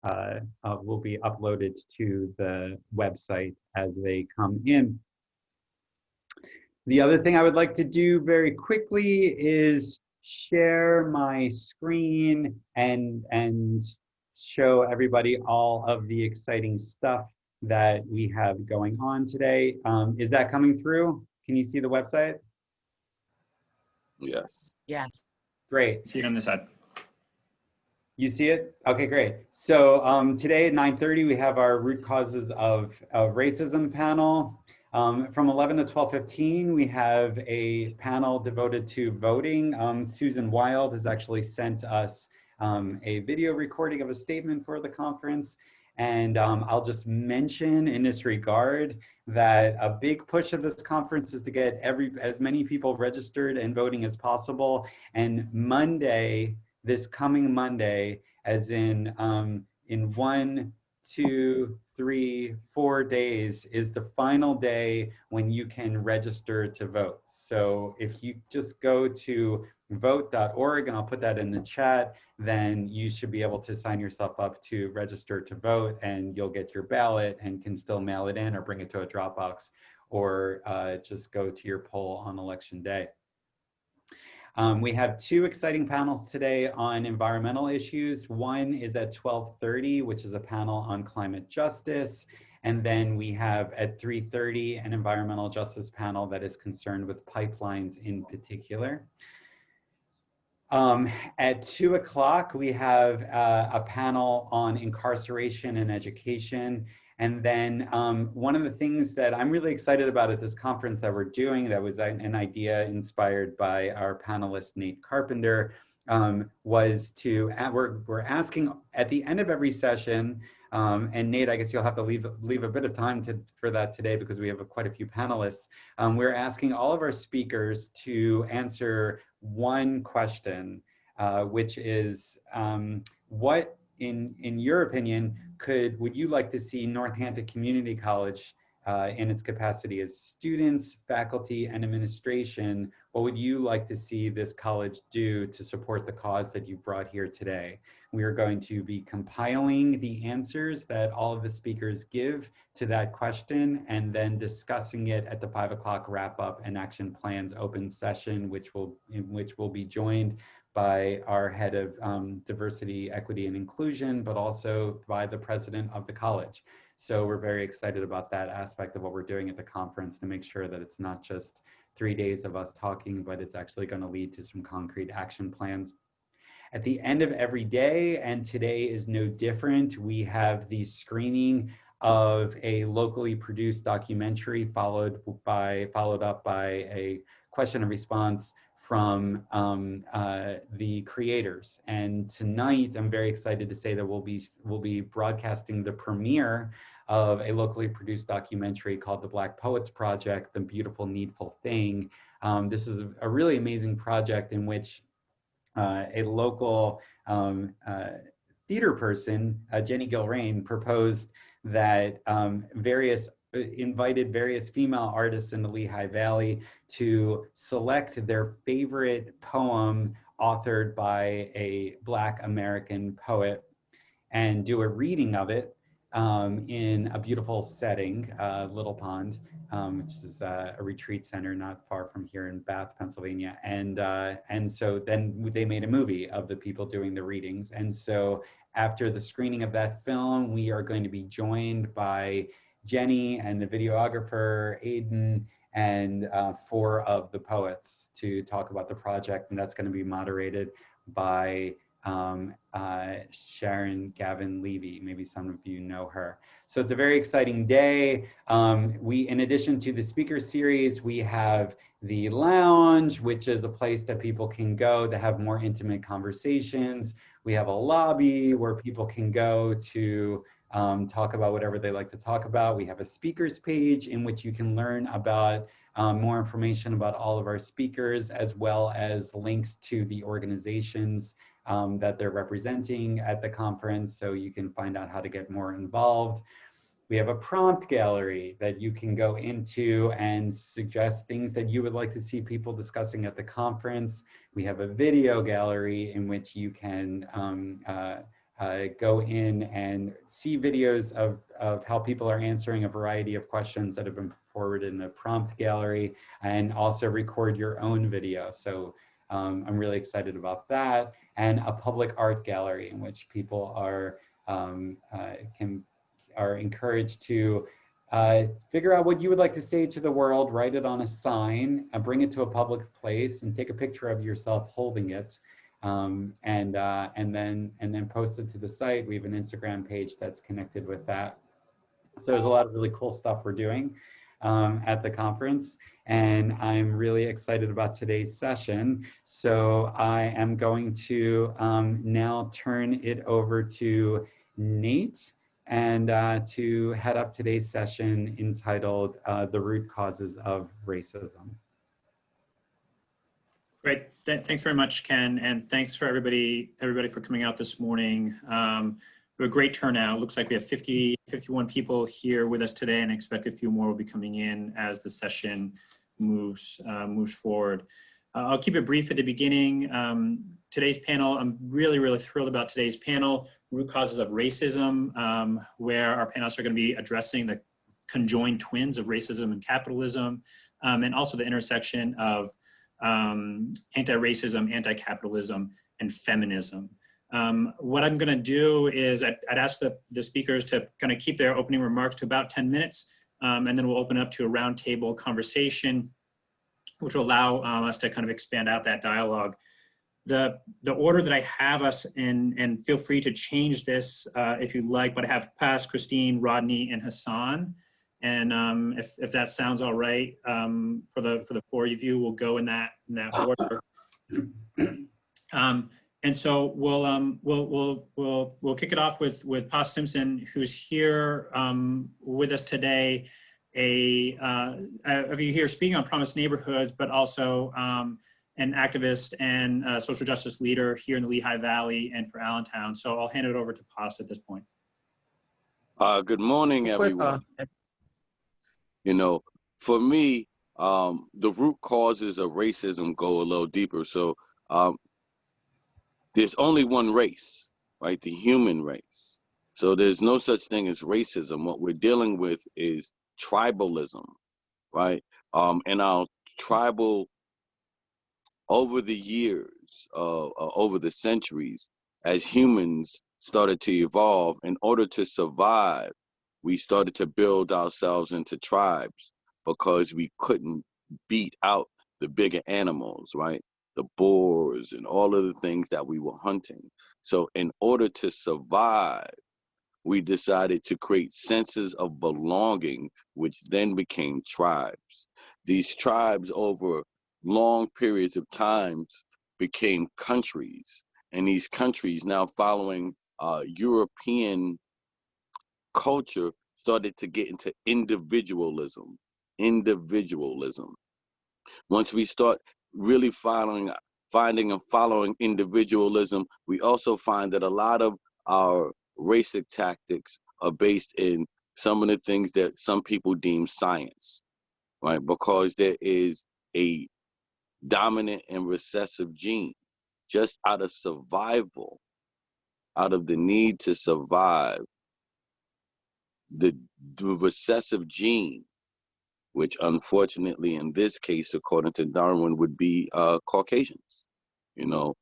will be uploaded to the website as they come in. The other thing I would like to do very quickly is share my screen and show everybody all of the exciting stuff that we have going on today. Is that coming through? Can you see the website? Yes. Yes. Great. See it on the side. You see it? Okay, great. So today at 9:30, we have our root causes of racism panel. From 11 to 12:15, we have a panel devoted to voting. Susan Wild has actually sent us a video recording of a statement for the conference. And I'll just mention in this regard that a big push of this conference is to get as many people registered and voting as possible. And Monday, this coming Monday, as in 1, 2, 3, 4 days is the final day when you can register to vote. So if you just go to vote.org, and I'll put that in the chat, then you should be able to sign yourself up to register to vote, and you'll get your ballot and can still mail it in or bring it to a Dropbox, or just go to your poll on election day. We have 2 exciting panels today on environmental issues. One is at 12:30, which is a panel on climate justice. And then we have at 3:30 an environmental justice panel that is concerned with pipelines in particular. At 2 o'clock, we have a panel on incarceration and education. And then one of the things that I'm really excited about at this conference that we're doing, that was an idea inspired by our panelist, Nate Carpenter, was to, we're asking at the end of every session, and Nate, I guess you'll have to leave a bit of time for that today because we have quite a few panelists. We're asking all of our speakers to answer one question, which is, what, in your opinion, would you like to see Northampton Community College in its capacity as students, faculty, and administration? What would you like to see this college do to support the cause that you brought here today? We are going to be compiling the answers that all of the speakers give to that question, and then discussing it at the 5 o'clock wrap up and action plans open session, in which we'll be joined by our head of diversity, equity, and inclusion, but also by the president of the college. So we're very excited about that aspect of what we're doing at the conference, to make sure that it's not just 3 days of us talking, but it's actually going to lead to some concrete action plans. At the end of every day, and today is no different, we have the screening of a locally produced documentary followed up by a question and response from the creators. And tonight, I'm very excited to say that we'll be broadcasting the premiere of a locally produced documentary called The Black Poets Project, The Beautiful Needful Thing. This is a really amazing project in which a local theater person, Jenny Gilrain, proposed that invited various female artists in the Lehigh Valley to select their favorite poem authored by a Black American poet and do a reading of it in a beautiful setting, Little Pond, which is a retreat center not far from here in Bath, Pennsylvania. And so then they made a movie of the people doing the readings. And so after the screening of that film, we are going to be joined by Jenny and the videographer, Aiden, and 4 of the poets to talk about the project. And that's going to be moderated by Sharon Gavin Levy. Maybe some of you know her. So it's a very exciting day. In addition to the speaker series, we have the lounge, which is a place that people can go to have more intimate conversations. We have a lobby where people can go to talk about whatever they like to talk about. We have a speakers page in which you can learn about more information about all of our speakers, as well as links to the organizations that they're representing at the conference, so you can find out how to get more involved. We have a prompt gallery that you can go into and suggest things that you would like to see people discussing at the conference. We have a video gallery in which you can go in and see videos of how people are answering a variety of questions that have been forwarded in a prompt gallery, and also record your own video. So I'm really excited about that. And a public art gallery in which people are encouraged to figure out what you would like to say to the world, write it on a sign, bring it to a public place, and take a picture of yourself holding it, and then post it to the site. We have an Instagram page that's connected with that. So there's a lot of really cool stuff we're doing at the conference, and I'm really excited about today's session. So I am going to now turn it over to Nate and to head up today's session entitled The Root Causes of Racism. Great, thanks very much, Ken, and thanks for everybody for coming out this morning. We have a great turnout. Looks like we have 51 people here with us today, and I expect a few more will be coming in as the session moves forward. I'll keep it brief at the beginning. Today's panel, I'm really thrilled about today's panel, Root Causes of Racism, where our panelists are going to be addressing the conjoined twins of racism and capitalism, and also the intersection of anti-racism, anti-capitalism, and feminism. What I'm going to do is I'd ask the speakers to kind of keep their opening remarks to about 10 minutes, and then we'll open up to a roundtable conversation, which will allow us to kind of expand out that dialogue. The order that I have us in, and feel free to change this if you'd like, but I have Paz, Christine, Rodney, and Hassan. And if that sounds all right for the four of you, we'll go in that order. And so we'll kick it off with Paz Simpson, who's here with us today. Of you here speaking on Promised Neighborhoods, but also an activist and social justice leader here in the Lehigh Valley and for Allentown. So I'll hand it over to Paz at this point. Good morning, everyone. You know, for me, the root causes of racism go a little deeper. So there's only one race, right? The human race. So there's no such thing as racism. What we're dealing with is tribalism, right? And our tribal, over the years, over the centuries, as humans started to evolve, in order to survive, we started to build ourselves into tribes because we couldn't beat out the bigger animals, right? The boars and all of the things that we were hunting. So in order to survive, we decided to create senses of belonging, which then became tribes. These tribes over long periods of times became countries, and these countries, now following European culture, started to get into individualism. Once we start really finding and following individualism, we also find that a lot of our racist tactics are based in some of the things that some people deem science, right? Because there is a dominant and recessive gene. Just out of survival, out of the need to survive, the recessive gene, which unfortunately in this case, according to Darwin, would be Caucasians. You know,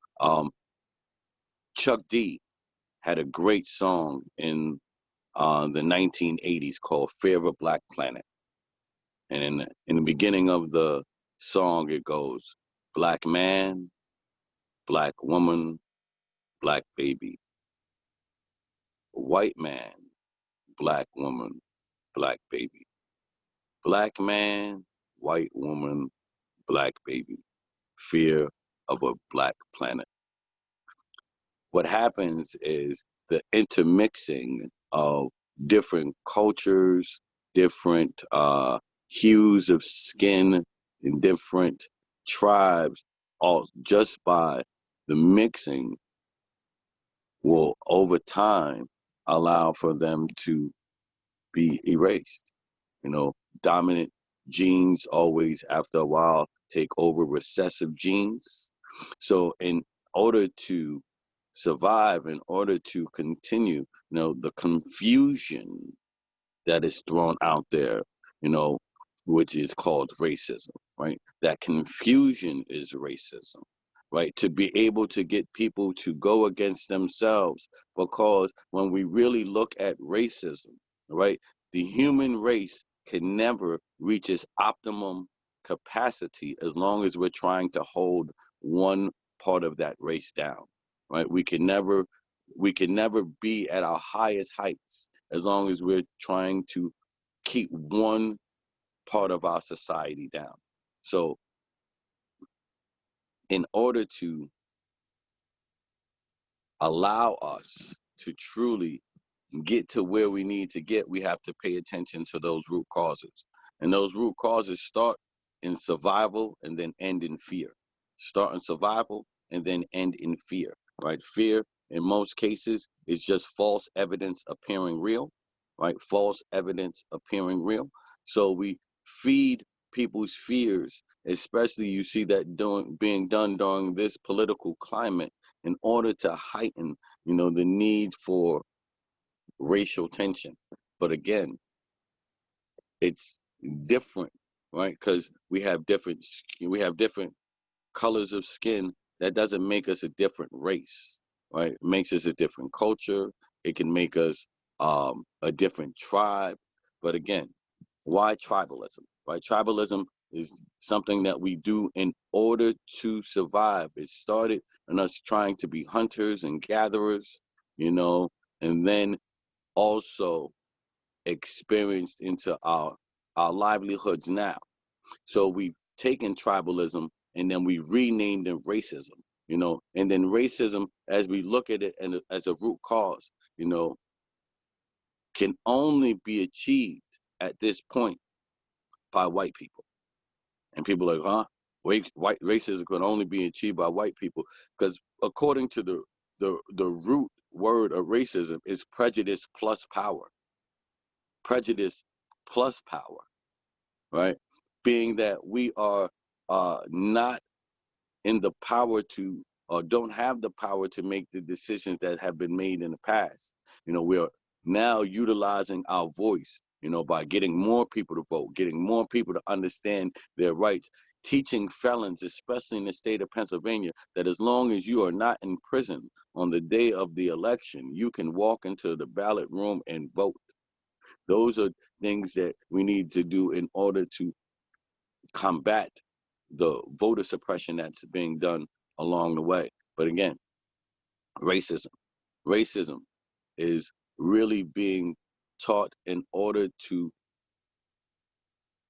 Chuck D had a great song in the 1980s called Fear of a Black Planet. And in the beginning of the song, it goes, black man, black woman, black baby. White man, black woman, black baby. Black man, white woman, black baby. Fear of a black planet. What happens is the intermixing of different cultures, different hues of skin in different tribes, all just by the mixing will over time allow for them to be erased. You know, dominant genes always after a while take over recessive genes. So in order to survive, in order to continue, the confusion that is thrown out there, which is called racism, right? That confusion is racism, right? To be able to get people to go against themselves, because when we really look at racism, right, the human race can never reach its optimum capacity as long as we're trying to hold one part of that race down, right? We can never be at our highest heights as long as we're trying to keep one part of our society down. So in order to allow us to truly get to where we need to get, we have to pay attention to those root causes. And those root causes start in survival and then end in fear. Start in survival and then end in fear, right? Fear, in most cases, is just false evidence appearing real, right? False evidence appearing real. So we feed people's fears, especially you see that being done during this political climate, in order to heighten, the need for racial tension. But again, it's different, right? Because we have different colors of skin. That doesn't make us a different race, right? It makes us a different culture. It can make us a different tribe. But again, why tribalism, right? Tribalism is something that we do in order to survive. It started in us trying to be hunters and gatherers, and then also experienced into our livelihoods now. So we've taken tribalism and then we renamed it racism, and then racism, as we look at it and as a root cause, can only be achieved at this point by white people. And people are like, huh? White racism can only be achieved by white people, because according to the root word of racism is prejudice plus power. Prejudice plus power, right? Being that we are not in the power to, or don't have the power to make the decisions that have been made in the past. We are now utilizing our voice, by getting more people to vote, getting more people to understand their rights, teaching felons, especially in the state of Pennsylvania, that as long as you are not in prison on the day of the election, you can walk into the ballot room and vote. Those are things that we need to do in order to combat the voter suppression that's being done along the way. But again, racism is really being taught in order to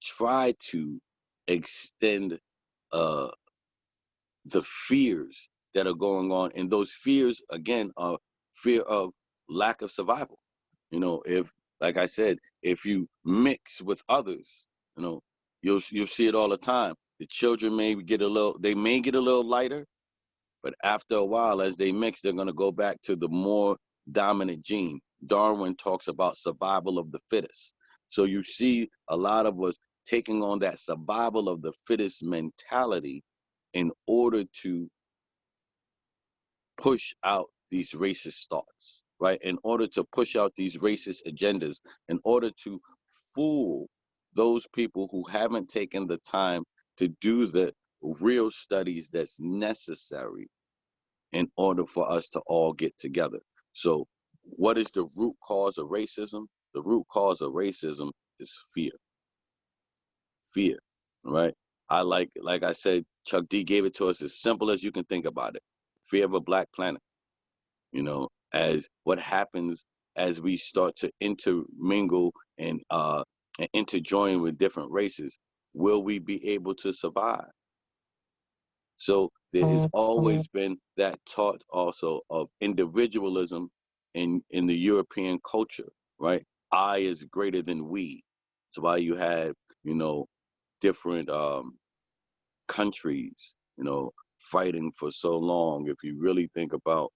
try to extend the fears that are going on. And those fears, again, are fear of lack of survival. If, like I said, if you mix with others, you'll see it all the time. The children may get a little lighter, but after a while, as they mix, they're going to go back to the more dominant gene. Darwin talks about survival of the fittest. So you see a lot of us taking on that survival of the fittest mentality in order to push out these racist thoughts, right? In order to push out these racist agendas, in order to fool those people who haven't taken the time to do the real studies that's necessary in order for us to all get together. So what is the root cause of racism? The root cause of racism is fear. Fear, right? Like I said, Chuck D gave it to us as simple as you can think about it. Fear of a black planet, as what happens as we start to intermingle and interjoin with different races. Will we be able to survive? So there has always been that thought also of individualism in the European culture, right? I is greater than we. That's why you have, different countries, fighting for so long. If you really think about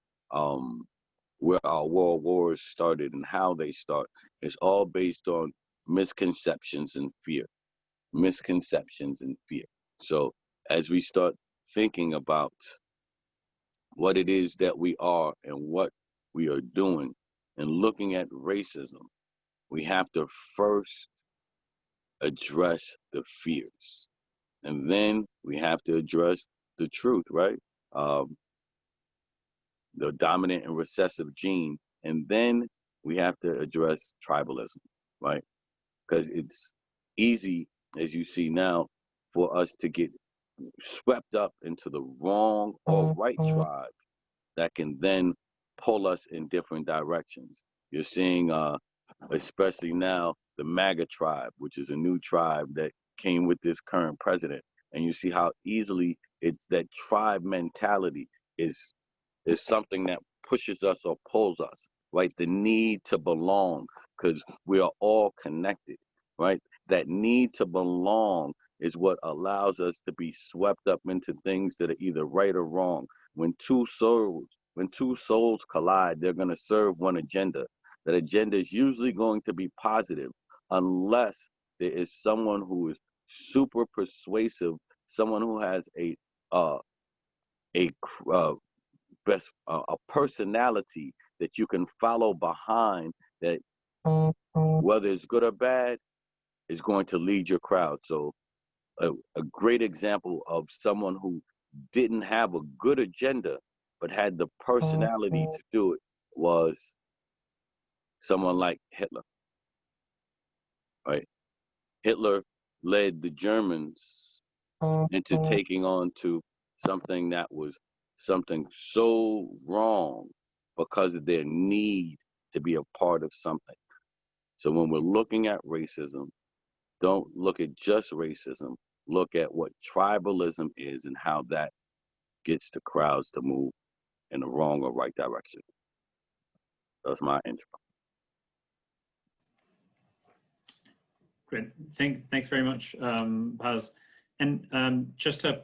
where our world wars started and how they start, it's all based on misconceptions and fear. Misconceptions and fear. So as we start thinking about what it is that we are and what we are doing, and looking at racism, we have to first address the fears. And then we have to address the truth, right? The dominant and recessive gene. And then we have to address tribalism, right? Because it's easy, as you see now, for us to get swept up into the wrong or right tribe that can then pull us in different directions. You're seeing, especially now, the MAGA tribe, which is a new tribe that came with this current president. And you see how easily it's that tribe mentality is something that pushes us or pulls us, right? The need to belong, because we are all connected, right? That need to belong is what allows us to be swept up into things that are either right or wrong. When two souls collide, they're going to serve one agenda. That agenda is usually going to be positive, unless there is someone who is super persuasive, someone who has a personality that you can follow behind, that whether it's good or bad is going to lead your crowd. So a great example of someone who didn't have a good agenda but had the personality to do it was someone like Hitler, right? Hitler led the Germans into taking on to something that was something so wrong because of their need to be a part of something. So when we're looking at racism, don't look at just racism, look at what tribalism is and how that gets the crowds to move in the wrong or right direction. That's my intro. Great. Thanks very much, Paz. And just to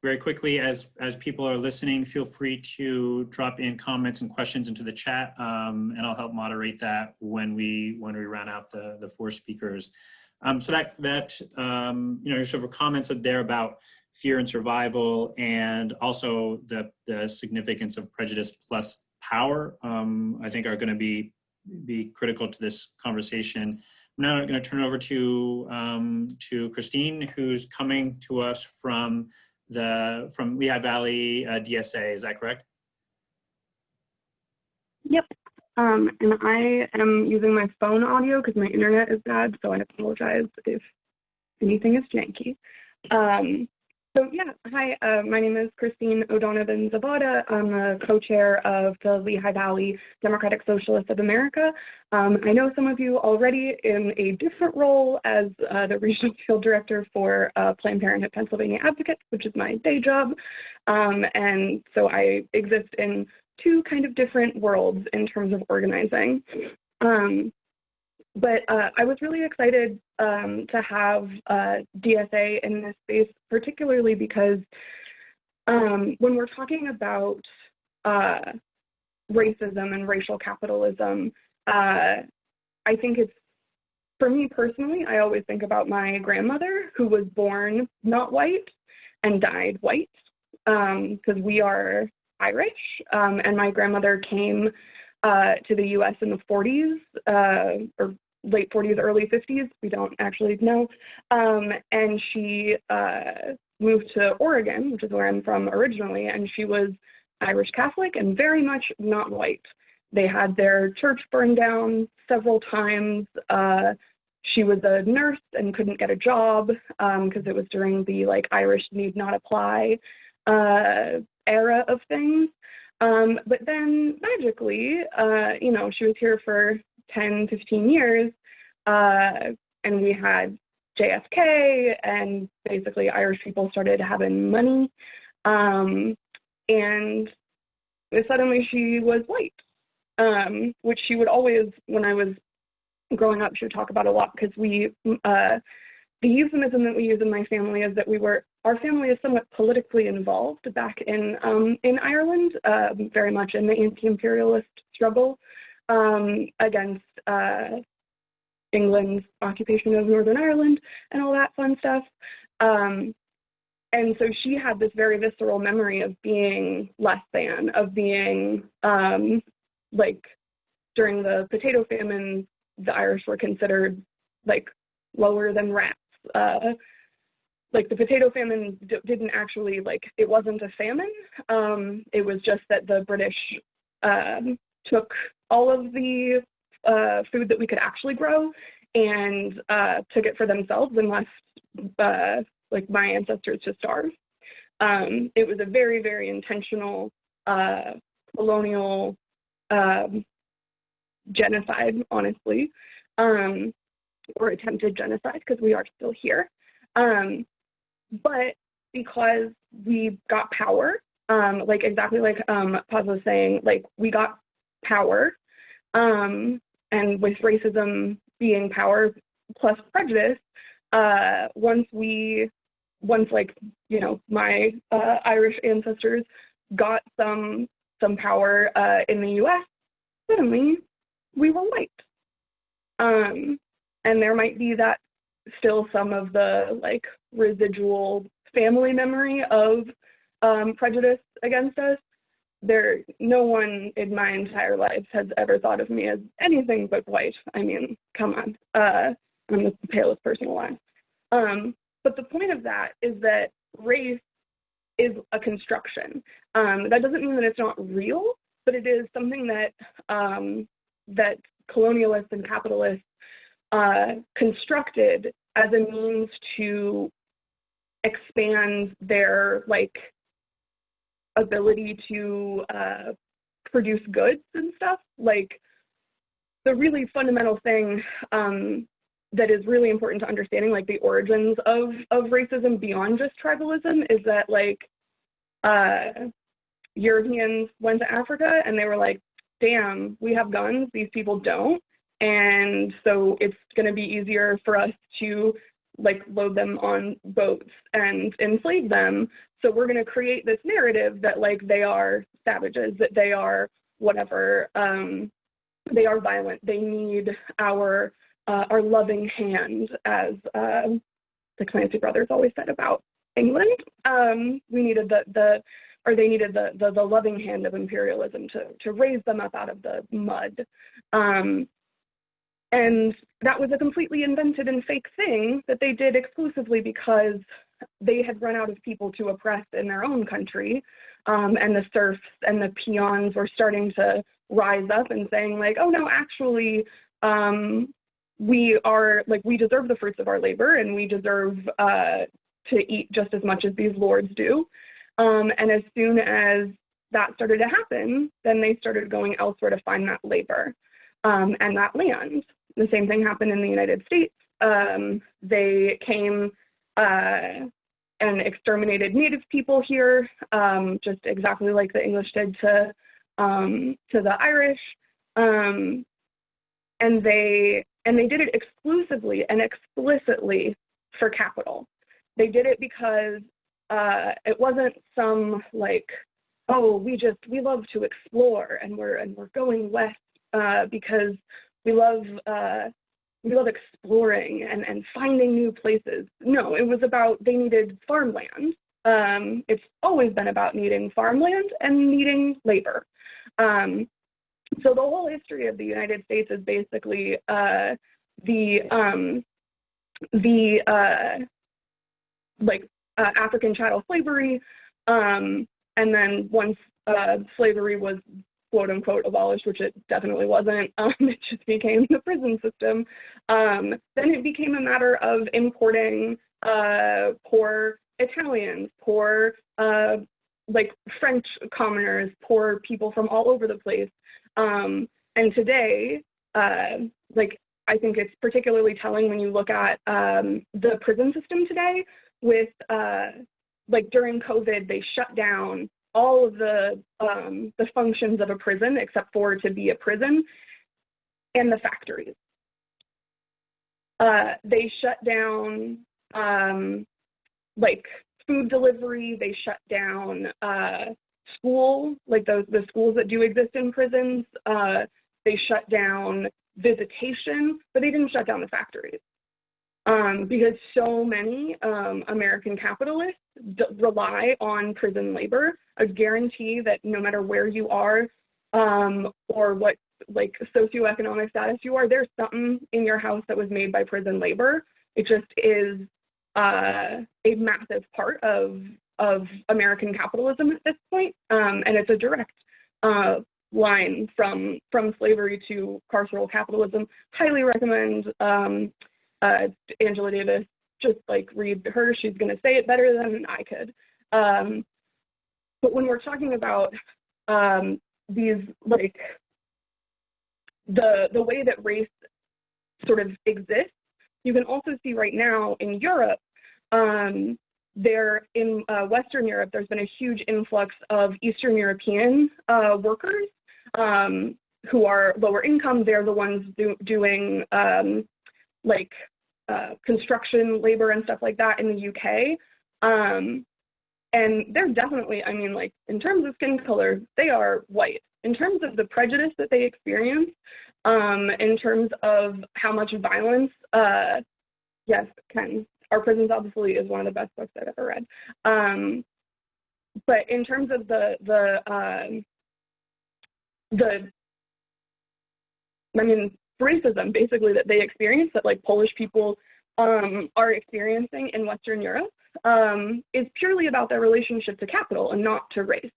very quickly, as people are listening, feel free to drop in comments and questions into the chat, and I'll help moderate that when we round out the four speakers. So that you know, sort of comments there about fear and survival, and also the significance of prejudice plus power, I think are going to be critical to this conversation. I'm now going to turn it over to Christine, who's coming to us from Lehigh Valley DSA. Is that correct? Yep. And I am using my phone audio because my internet is bad, so I apologize if anything is janky. So yeah, hi, my name is Christine O'Donovan Zabata. I'm the co-chair of the Lehigh Valley Democratic Socialists of America. I know some of you already in a different role as the regional field director for Planned Parenthood Pennsylvania Advocates, which is my day job. And so I exist in two kind of different worlds in terms of organizing. But I was really excited to have DSA in this space, particularly because when we're talking about racism and racial capitalism, I think it's, for me personally, I always think about my grandmother, who was born not white and died white, because we are Irish, and my grandmother came to the US in the 40s, or late 40s, early 50s, we don't actually know, and she moved to Oregon, which is where I'm from originally, and she was Irish Catholic and very much not white. They had their church burned down several times. She was a nurse and couldn't get a job because it was during the like Irish need not apply era of things. But then magically, you know, she was here for 10, 15 years, and we had JFK, and basically Irish people started having money, and suddenly she was white, which she would always, when I was growing up, she would talk about a lot, because we, the euphemism that we use in my family is that our family is somewhat politically involved back in Ireland, very much in the anti-imperialist struggle against England's occupation of Northern Ireland and all that fun stuff. And so she had this very visceral memory of being less than, of being like during the potato famine, the Irish were considered like lower than rats. Like the potato famine didn't actually, like, it wasn't a famine. It was just that the British took all of the food that we could actually grow and took it for themselves and left like my ancestors to starve. It was a very, very intentional colonial genocide, honestly, or attempted genocide, because we are still here. But because we got power, like exactly like Paz was saying, like we got power, and with racism being power plus prejudice, once like, you know, my Irish ancestors got some power in the US, suddenly we were white. And there might be that still some of the like residual family memory of prejudice against us. No one in my entire life has ever thought of me as anything but white. I mean, come on, I'm the palest person alive. But the point of that is that race is a construction. That doesn't mean that it's not real, but it is something that that colonialists and capitalists constructed as a means to expand their like ability to produce goods and stuff. Like the really fundamental thing that is really important to understanding, like the origins of racism beyond just tribalism, is that like Europeans went to Africa and they were like, damn, we have guns, these people don't. And so it's going to be easier for us to like load them on boats and enslave them. So we're going to create this narrative that like they are savages, that they are whatever, they are violent. They need our loving hand, as the Clancy brothers always said about England. We needed they needed the loving hand of imperialism to raise them up out of the mud. And that was a completely invented and fake thing that they did exclusively because they had run out of people to oppress in their own country. And the serfs and the peons were starting to rise up and saying like, oh no, actually, we deserve the fruits of our labor and we deserve to eat just as much as these lords do. And as soon as that started to happen, then they started going elsewhere to find that labor and that land. The same thing happened in the United States. They came and exterminated Native people here, just exactly like the English did to the Irish. And they did it exclusively and explicitly for capital. They did it because it wasn't some like, oh, we love to explore and we're going west because we love exploring and finding new places. No, it was about they needed farmland. It's always been about needing farmland and needing labor. So the whole history of the United States is basically African chattel slavery, and then once slavery was quote unquote abolished, which it definitely wasn't, it just became the prison system. Then it became a matter of importing poor Italians, poor like French commoners, poor people from all over the place. And today, like I think it's particularly telling when you look at the prison system today. With like during COVID, they shut down all of the functions of a prison except for to be a prison and the factories. They shut down like food delivery. They shut down school, like the schools that do exist in prisons. They shut down visitation, but they didn't shut down the factories. because so many American capitalists rely on prison labor, a guarantee that no matter where you are or what like socioeconomic status you are, there's something in your house that was made by prison labor. It just is a massive part of American capitalism at this point, and it's a direct line from slavery to carceral capitalism. Highly recommend Angela Davis. Just like read her; she's going to say it better than I could. But when we're talking about these like the way that race sort of exists, you can also see right now in Europe. There in Western Europe, there's been a huge influx of Eastern European workers who are lower income. They're the ones doing like construction labor and stuff like that in the UK. And they're definitely, I mean, like in terms of skin color, they are white. In terms of the prejudice that they experience, in terms of how much violence, yes, Ken. Our Prisons obviously is one of the best books I've ever read. But in terms of the racism basically that they experience, that like Polish people are experiencing in Western Europe, is purely about their relationship to capital and not to race,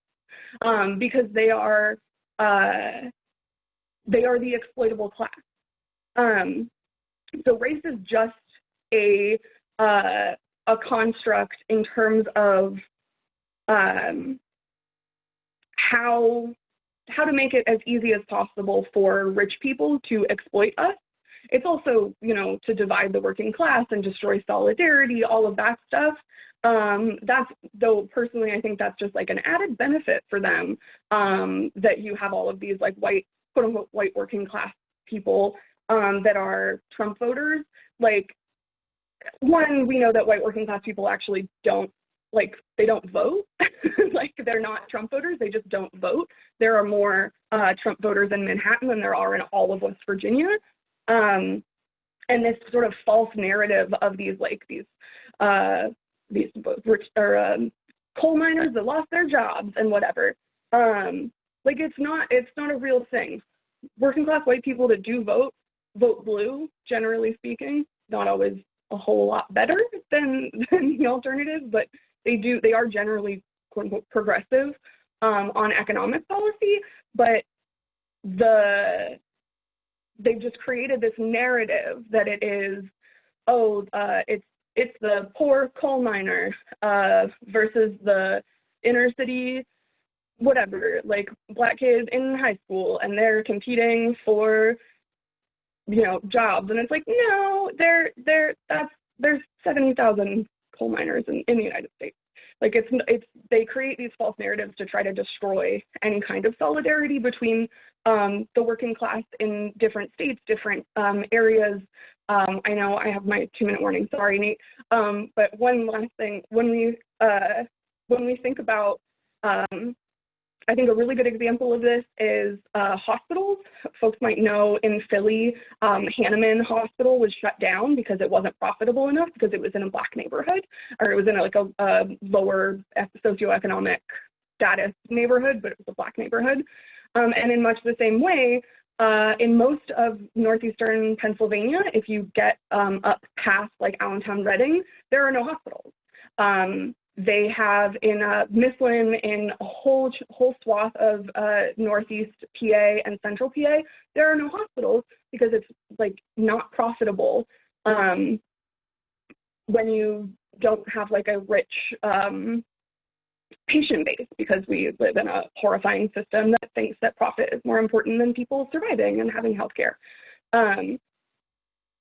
because they are the exploitable class. So race is just a construct in terms of how to make it as easy as possible for rich people to exploit us. It's also, you know, to divide the working class and destroy solidarity, all of that stuff. That's, though personally, I think that's just like an added benefit for them, that you have all of these like white, quote unquote, white working class people that are Trump voters. Like, one, we know that white working class people actually don't, like, they don't vote. Like, they're not Trump voters, they just don't vote. There are more Trump voters in Manhattan than there are in all of West Virginia. And this sort of false narrative of these rich or coal miners that lost their jobs and whatever. Like, it's not a real thing. Working class white people that do vote blue, generally speaking, not always a whole lot better than the alternative, but they are generally, quote unquote, progressive on economic policy, but they've just created this narrative that it is, it's the poor coal miner versus the inner city, whatever, like Black kids in high school, and they're competing for, you know, jobs. And it's like, no, there's 70,000 coal miners in the United States. Like, they create these false narratives to try to destroy any kind of solidarity between the working class in different states, different areas. I know I have my 2-minute warning, sorry, Nate. But one last thing, when we think about, I think a really good example of this is hospitals. Folks might know in Philly, Hahnemann Hospital was shut down because it wasn't profitable enough, because it was in a Black neighborhood, or it was in a lower socioeconomic status neighborhood, but it was a Black neighborhood. And in much the same way, in most of northeastern Pennsylvania, if you get up past like Allentown, Reading, there are no hospitals. They have in Mifflin, in a whole swath of northeast PA and central PA, there are no hospitals because it's like not profitable when you don't have like a rich patient base, because we live in a horrifying system that thinks that profit is more important than people surviving and having healthcare.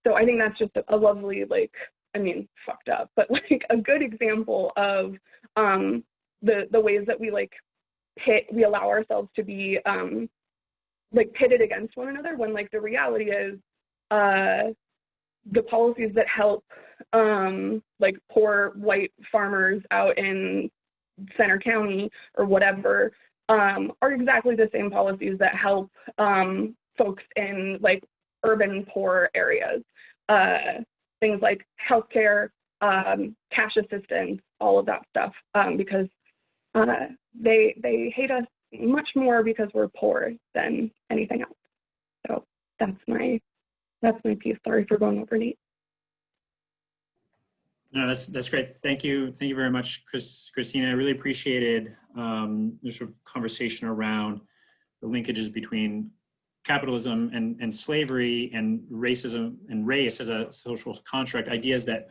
So I think that's just a lovely, like, I mean, fucked up, but like a good example of the ways that we like we allow ourselves to be like pitted against one another, when like the reality is the policies that help like poor white farmers out in Center County or whatever are exactly the same policies that help folks in like urban poor areas. things like healthcare, cash assistance, all of that stuff, because they hate us much more because we're poor than anything else. So that's my piece. Sorry for going over, Nate. No, that's great. Thank you very much, Christina. I really appreciated the sort of conversation around the linkages between capitalism and slavery and racism and race as a social construct, ideas that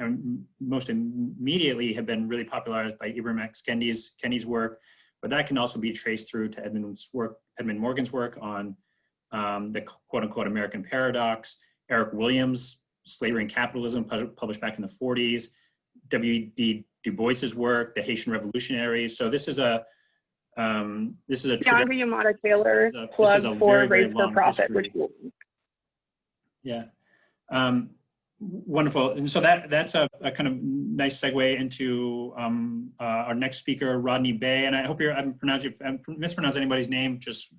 most immediately have been really popularized by Ibram X. Kendi's work, but that can also be traced through to Edmund Morgan's work on the quote unquote American paradox, Eric Williams' Slavery and Capitalism, published back in the 40s, W.B. Du Bois's work, The Haitian Revolutionaries. So this is a Yamada Taylor plug for Race for Profit, which yeah, wonderful. And so that's a kind of nice segue into our next speaker, Rodney Bay. And I hope if I mispronounce anybody's name, just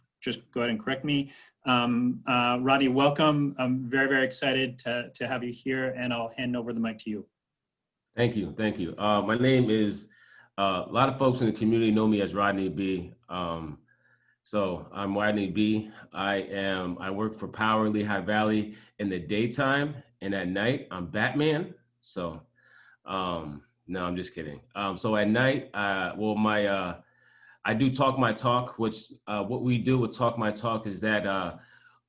go ahead and correct me. Rodney, welcome. I'm very, very excited to have you here, and I'll hand over the mic to you. Thank you. My name is, a lot of folks in the community know me as Rodney B. So I'm Rodney B. I work for Power Lehigh Valley in the daytime, and at night I'm Batman. So, no, I'm just kidding. So at night, I do Talk My Talk, which what we do with Talk My Talk is that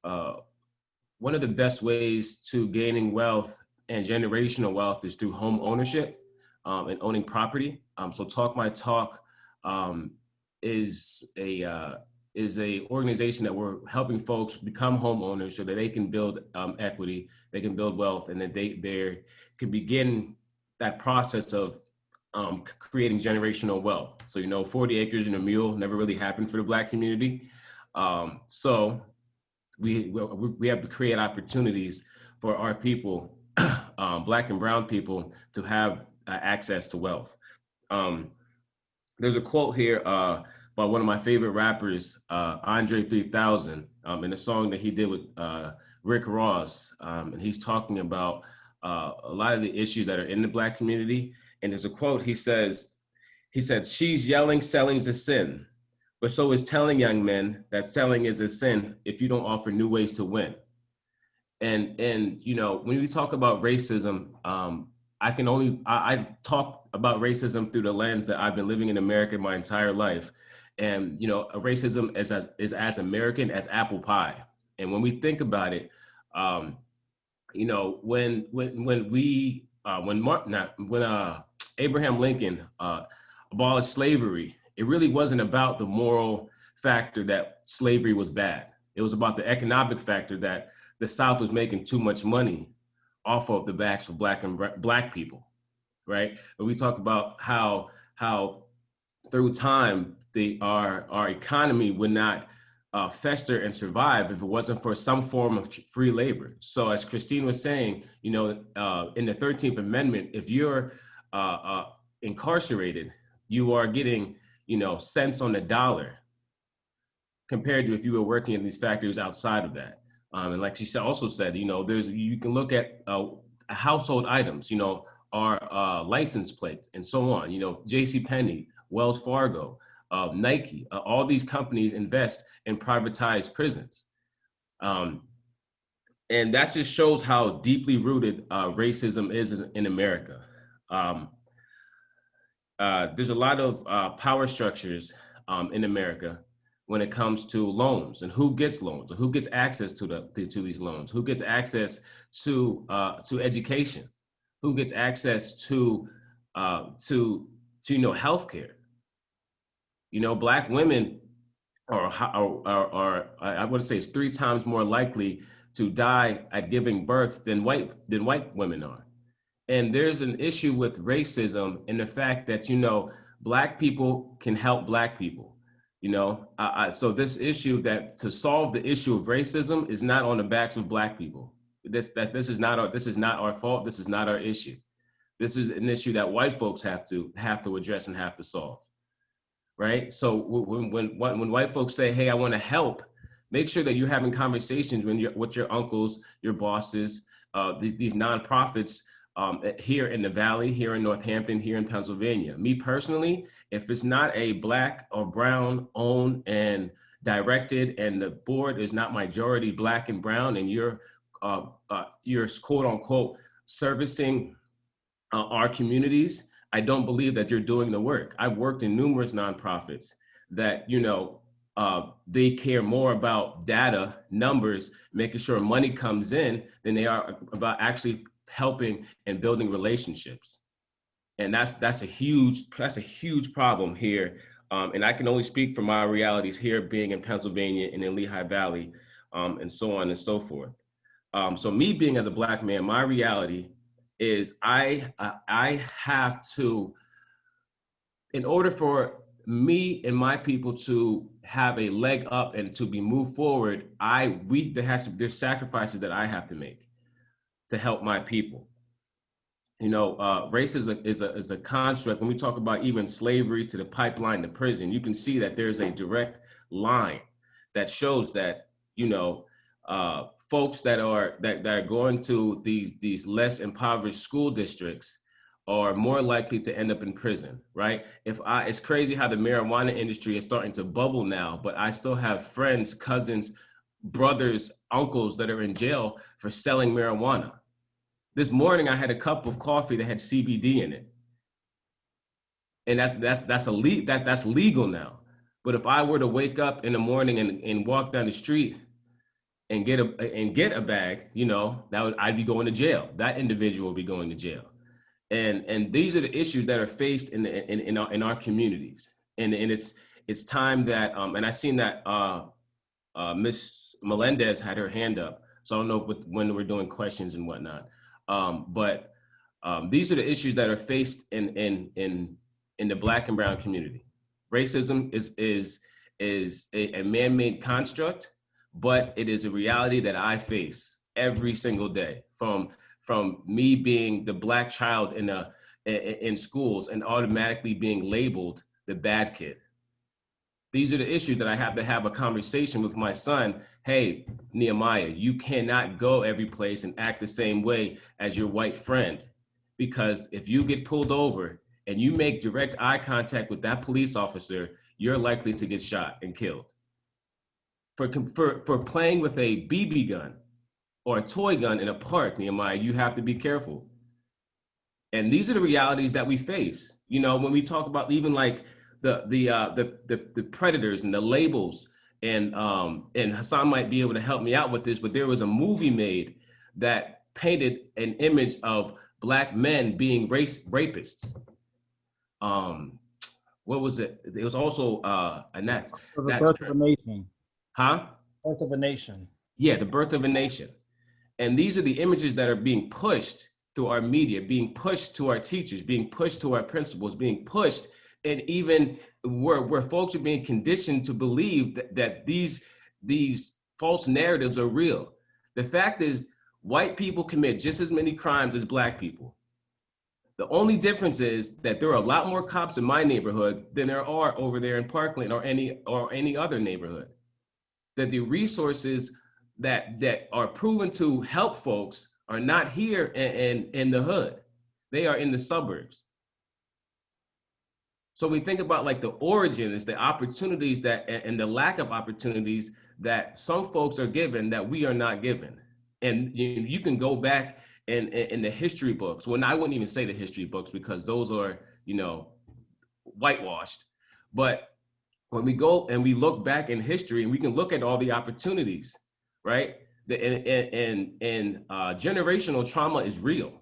one of the best ways to gaining wealth and generational wealth is through home ownership and owning property. So Talk My Talk is a organization that we're helping folks become homeowners so that they can build equity, they can build wealth, and that they can begin that process of creating generational wealth. So 40 acres and a mule never really happened for the Black community. So we have to create opportunities for our people, Black and brown people, to have access to wealth. There's a quote here by one of my favorite rappers, Andre 3000, in a song that he did with Rick Ross. And he's talking about a lot of the issues that are in the Black community. And there's a quote, he said, "She's yelling, selling's a sin, but so is telling young men that selling is a sin if you don't offer new ways to win." And when we talk about racism, I talk about racism through the lens that I've been living in America my entire life. And, racism is as American as apple pie. And when we think about it, when Abraham Lincoln abolished slavery, it really wasn't about the moral factor that slavery was bad. It was about the economic factor that the South was making too much money off of the backs of Black people, right? And we talk about how through time our economy would not fester and survive if it wasn't for some form of free labor. So as Christine was saying, in the 13th Amendment, if you're incarcerated, you are getting cents on the dollar compared to if you were working in these factories outside of that. And like she also said, you can look at household items, our license plates and so on. JCPenney, Wells Fargo, Nike, all these companies invest in privatized prisons. And that just shows how deeply rooted racism is in America. There's a lot of power structures in America when it comes to loans and who gets loans, or who gets access to these loans, who gets access to education, who gets access to healthcare. Black women are I would say it's 3 times more likely to die at giving birth than white women are. And there's an issue with racism in the fact that Black people can help Black people. So this issue to solve the issue of racism is not on the backs of Black people. This is not our fault. This is not our issue. This is an issue that white folks have to address and have to solve, right? So when white folks say, "Hey, I want to help," make sure that you're having conversations with your uncles, your bosses, these nonprofits here in the Valley, here in Northampton, here in Pennsylvania. Me personally, if it's not a Black or Brown owned and directed, and the board is not majority Black and Brown, and you're quote unquote servicing our communities, I don't believe that you're doing the work. I've worked in numerous nonprofits that, they care more about data, numbers, making sure money comes in than they are about actually helping and building relationships. And that's a huge problem here. And I can only speak for my realities here, being in Pennsylvania and in Lehigh Valley, and so on and so forth. So me being as a Black man, my reality is I have to, in order for me and my people to have a leg up and to be moved forward, there's sacrifices that I have to make to help my people. Race is a construct. When we talk about even slavery to the pipeline to prison, you can see that there's a direct line that shows that, folks that are going to these less impoverished school districts are more likely to end up in prison, right? It's crazy how the marijuana industry is starting to bubble now, but I still have friends, cousins, brothers, uncles that are in jail for selling marijuana. This morning, I had a cup of coffee that had CBD in it, and that's legal now. But if I were to wake up in the morning and walk down the street and get a bag, I'd be going to jail. That individual will be going to jail. And these are the issues that are faced in our communities. And it's time that and I seen that Miss Melendez had her hand up. So I don't know when we're doing questions and whatnot. But these are the issues that are faced in the Black and Brown community. Racism is a man-made construct, but it is a reality that I face every single day, from me being the Black child in schools and automatically being labeled the bad kid. These are the issues that I have to have a conversation with my son. Hey, Nehemiah, you cannot go every place and act the same way as your white friend, because if you get pulled over and you make direct eye contact with that police officer, you're likely to get shot and killed. For playing with a BB gun or a toy gun in a park, Nehemiah, you have to be careful. And these are the realities that we face. When we talk about even like the predators and the labels, and Hassan might be able to help me out with this, but there was a movie made that painted an image of Black men being rapists. What was it? It was also The Birth of a Nation. Huh? Birth of a Nation. Yeah, The Birth of a Nation. And these are the images that are being pushed through our media, being pushed to our teachers, being pushed to our principals, being pushed, and even where folks are being conditioned to believe that these false narratives are real. The fact is, white people commit just as many crimes as Black people. The only difference is that there are a lot more cops in my neighborhood than there are over there in Parkland or any other neighborhood. That the resources that are proven to help folks are not here in the hood. They are in the suburbs. So we think about like the origins, the opportunities and the lack of opportunities that some folks are given that we are not given. And you can go back in the history books. Well, I wouldn't even say the history books because those are, whitewashed. But when we go and we look back in history, and we can look at all the opportunities, right? Generational trauma is real.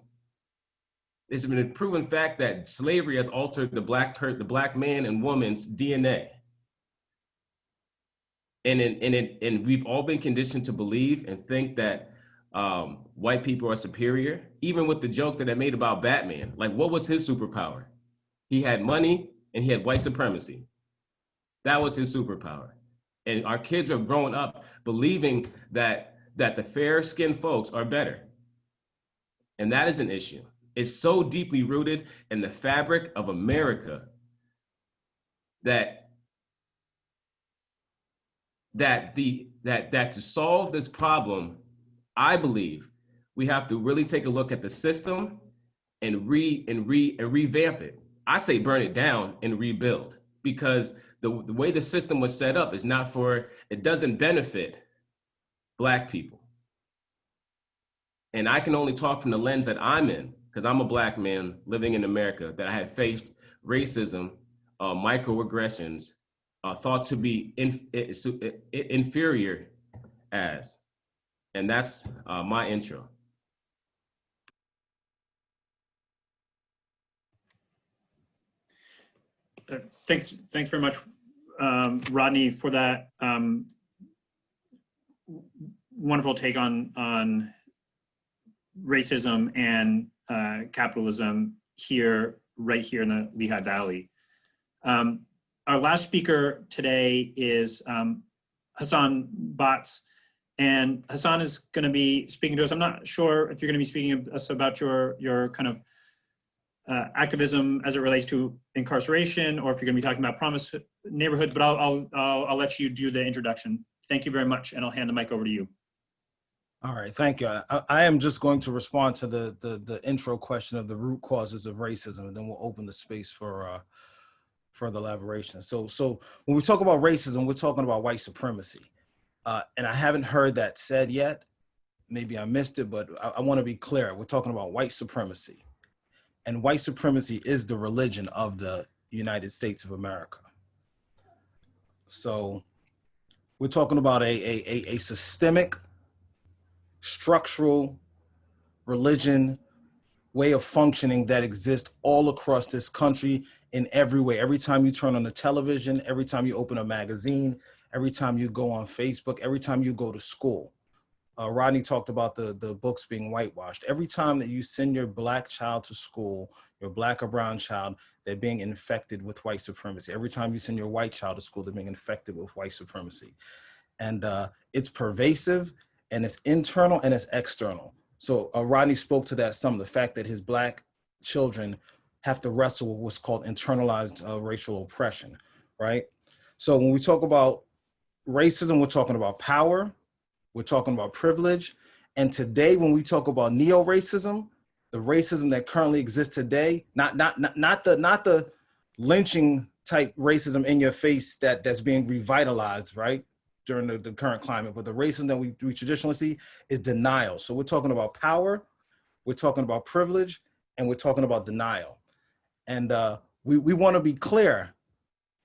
It's been a proven fact that slavery has altered the black man and woman's DNA. And we've all been conditioned to believe and think that white people are superior, even with the joke that I made about Batman. Like, what was his superpower? He had money and he had white supremacy. That was his superpower. And our kids are growing up believing that the fair-skinned folks are better. And that is an issue. It's so deeply rooted in the fabric of America that to solve this problem, I believe we have to really take a look at the system and revamp it. I say burn it down and rebuild, because the way the system was set up is not for, it doesn't benefit Black people. And I can only talk from the lens that I'm in, because I'm a Black man living in America, that I have faced racism, microaggressions, thought to be inferior as. And that's my intro. Thanks very much, Rodney, for that wonderful take on racism and capitalism right here in the Lehigh Valley. Our last speaker today is Hassan Batts, and Hassan is going to be speaking to us. I'm not sure if you're going to be speaking to us about your kind of activism as it relates to incarceration, or if you're going to be talking about Promise Neighborhoods, but I'll let you do the introduction. Thank you very much, and I'll hand the mic over to you. All right, thank you. I am just going to respond to the intro question of the root causes of racism, and then we'll open the space for further elaboration. So when we talk about racism, we're talking about white supremacy. And I haven't heard that said yet. Maybe I missed it, but I want to be clear. We're talking about white supremacy. And white supremacy is the religion of the United States of America. So we're talking about a systemic, structural religion, way of functioning that exists all across this country in every way. Every time you turn on the television, every time you open a magazine, every time you go on Facebook, every time you go to school. Rodney talked about the books being whitewashed. Every time that you send your Black child to school, your Black or brown child, they're being infected with white supremacy. Every time you send your white child to school, they're being infected with white supremacy. And it's pervasive, and it's internal and it's external. So Rodney spoke to that some, the fact that his Black children have to wrestle with what's called internalized racial oppression, right? So when we talk about racism, we're talking about power, we're talking about privilege. And today, when we talk about neo-racism, the racism that currently exists today, not the lynching type racism in your face that's being revitalized, right, during the current climate, but the racism that we traditionally see is denial. So we're talking about power, we're talking about privilege, and we're talking about denial. And we want to be clear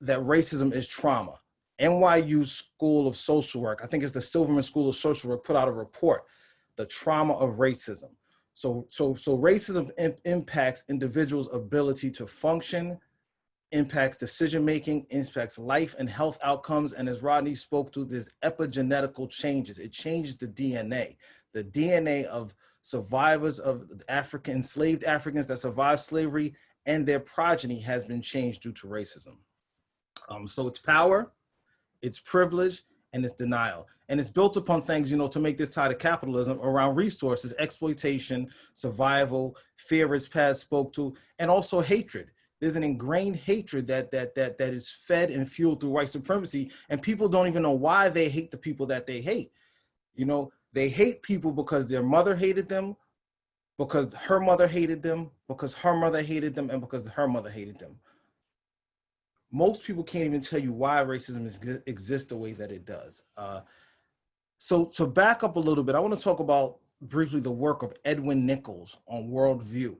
that racism is trauma. NYU School of Social Work, I think it's the Silverman School of Social Work, put out a report, The Trauma of Racism. So racism impacts individuals' ability to function, impacts decision-making, impacts life and health outcomes. And as Rodney spoke to, there's epigenetical changes. It changes the DNA. The DNA of survivors of enslaved Africans that survived slavery and their progeny has been changed due to racism. So it's power, it's privilege, and it's denial. And it's built upon things, to make this tie to capitalism around resources, exploitation, survival, fear, as Paz spoke to, and also hatred. There's an ingrained hatred that is fed and fueled through white supremacy, and people don't even know why they hate the people that they hate. They hate people because their mother hated them, because her mother hated them, because her mother hated them, and because her mother hated them. Most people can't even tell you why racism exists the way that it does. So to back up a little bit, I want to talk about briefly the work of Edwin Nichols on worldview.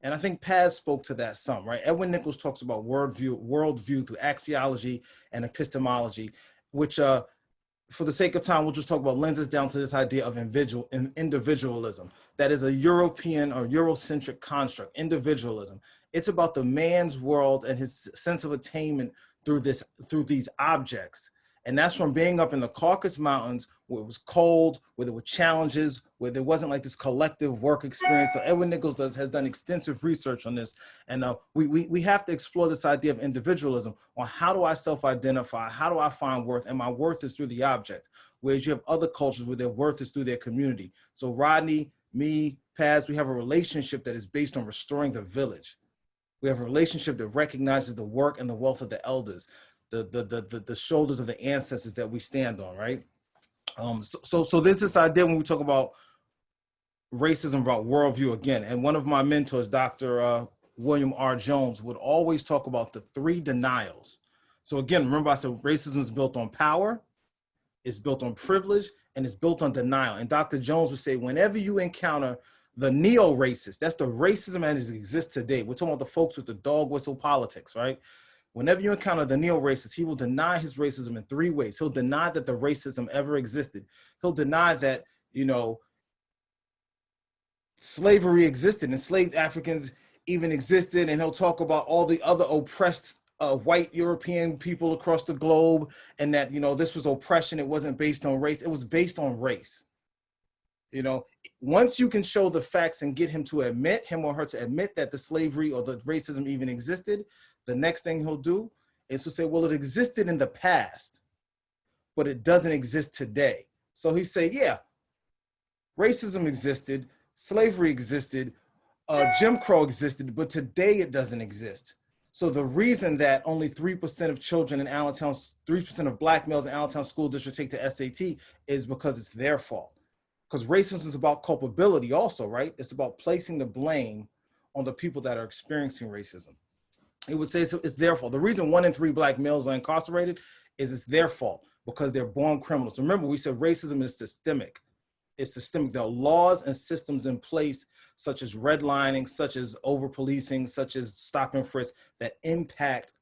And I think Paz spoke to that some, right? Edwin Nichols talks about worldview through axiology and epistemology, which for the sake of time, we'll just talk about lenses down to this idea of individualism. That is a European or Eurocentric construct, individualism. It's about the man's world and his sense of attainment through these objects. And that's from being up in the Caucasus Mountains, where it was cold, where there were challenges, where there wasn't like this collective work experience. So Edwin Nichols has done extensive research on this. And we have to explore this idea of individualism on how do I self-identify? How do I find worth? And my worth is through the object. Whereas you have other cultures where their worth is through their community. So Rodney, me, Paz, we have a relationship that is based on restoring the village. We have a relationship that recognizes the work and the wealth of the elders, the shoulders of the ancestors that we stand on, right? So there's this idea when we talk about racism about worldview again. And one of my mentors, Dr. William R. Jones, would always talk about the 3 denials. So again, remember I said racism is built on power, it's built on privilege, and it's built on denial. And Dr. Jones would say, whenever you encounter the neo-racist, that's the racism as it exists today. We're talking about the folks with the dog whistle politics, right? Whenever you encounter the neo-racist, he will deny his racism in 3 ways. He'll deny that the racism ever existed. He'll deny that, you know, slavery existed, enslaved Africans even existed, and he'll talk about all the other oppressed white European people across the globe, and that, you know, this was oppression. It wasn't based on race. It was based on race. You know, once you can show the facts and get him to admit, him or her to admit that the slavery or the racism even existed, the next thing he'll do is to say, well, it existed in the past, but it doesn't exist today. So he say, yeah, racism existed, slavery existed, Jim Crow existed, but today it doesn't exist. So the reason that only 3% of children in Allentown, 3% of Black males in Allentown School District take the SAT is because it's their fault. Because racism is about culpability also, right? It's about placing the blame on the people that are experiencing racism. It would say it's their fault. The reason 1 in 3 Black males are incarcerated is it's their fault because they're born criminals. Remember, we said racism is systemic. It's systemic. There are laws and systems in place, such as redlining, such as over-policing, such as stop and frisk, that impact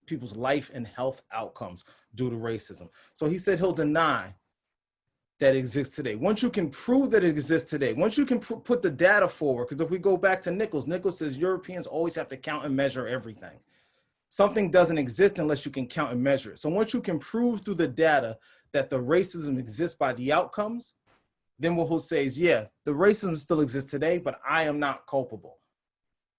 people's life and health outcomes due to racism. So he said he'll deny that it exists today. Once you can prove that it exists today, once you can put the data forward, because if we go back to Nichols, Nichols says Europeans always have to count and measure everything. Something doesn't exist unless you can count and measure it. So once you can prove through the data that the racism exists by the outcomes, then what he'll say is, yeah, the racism still exists today, but I am not culpable.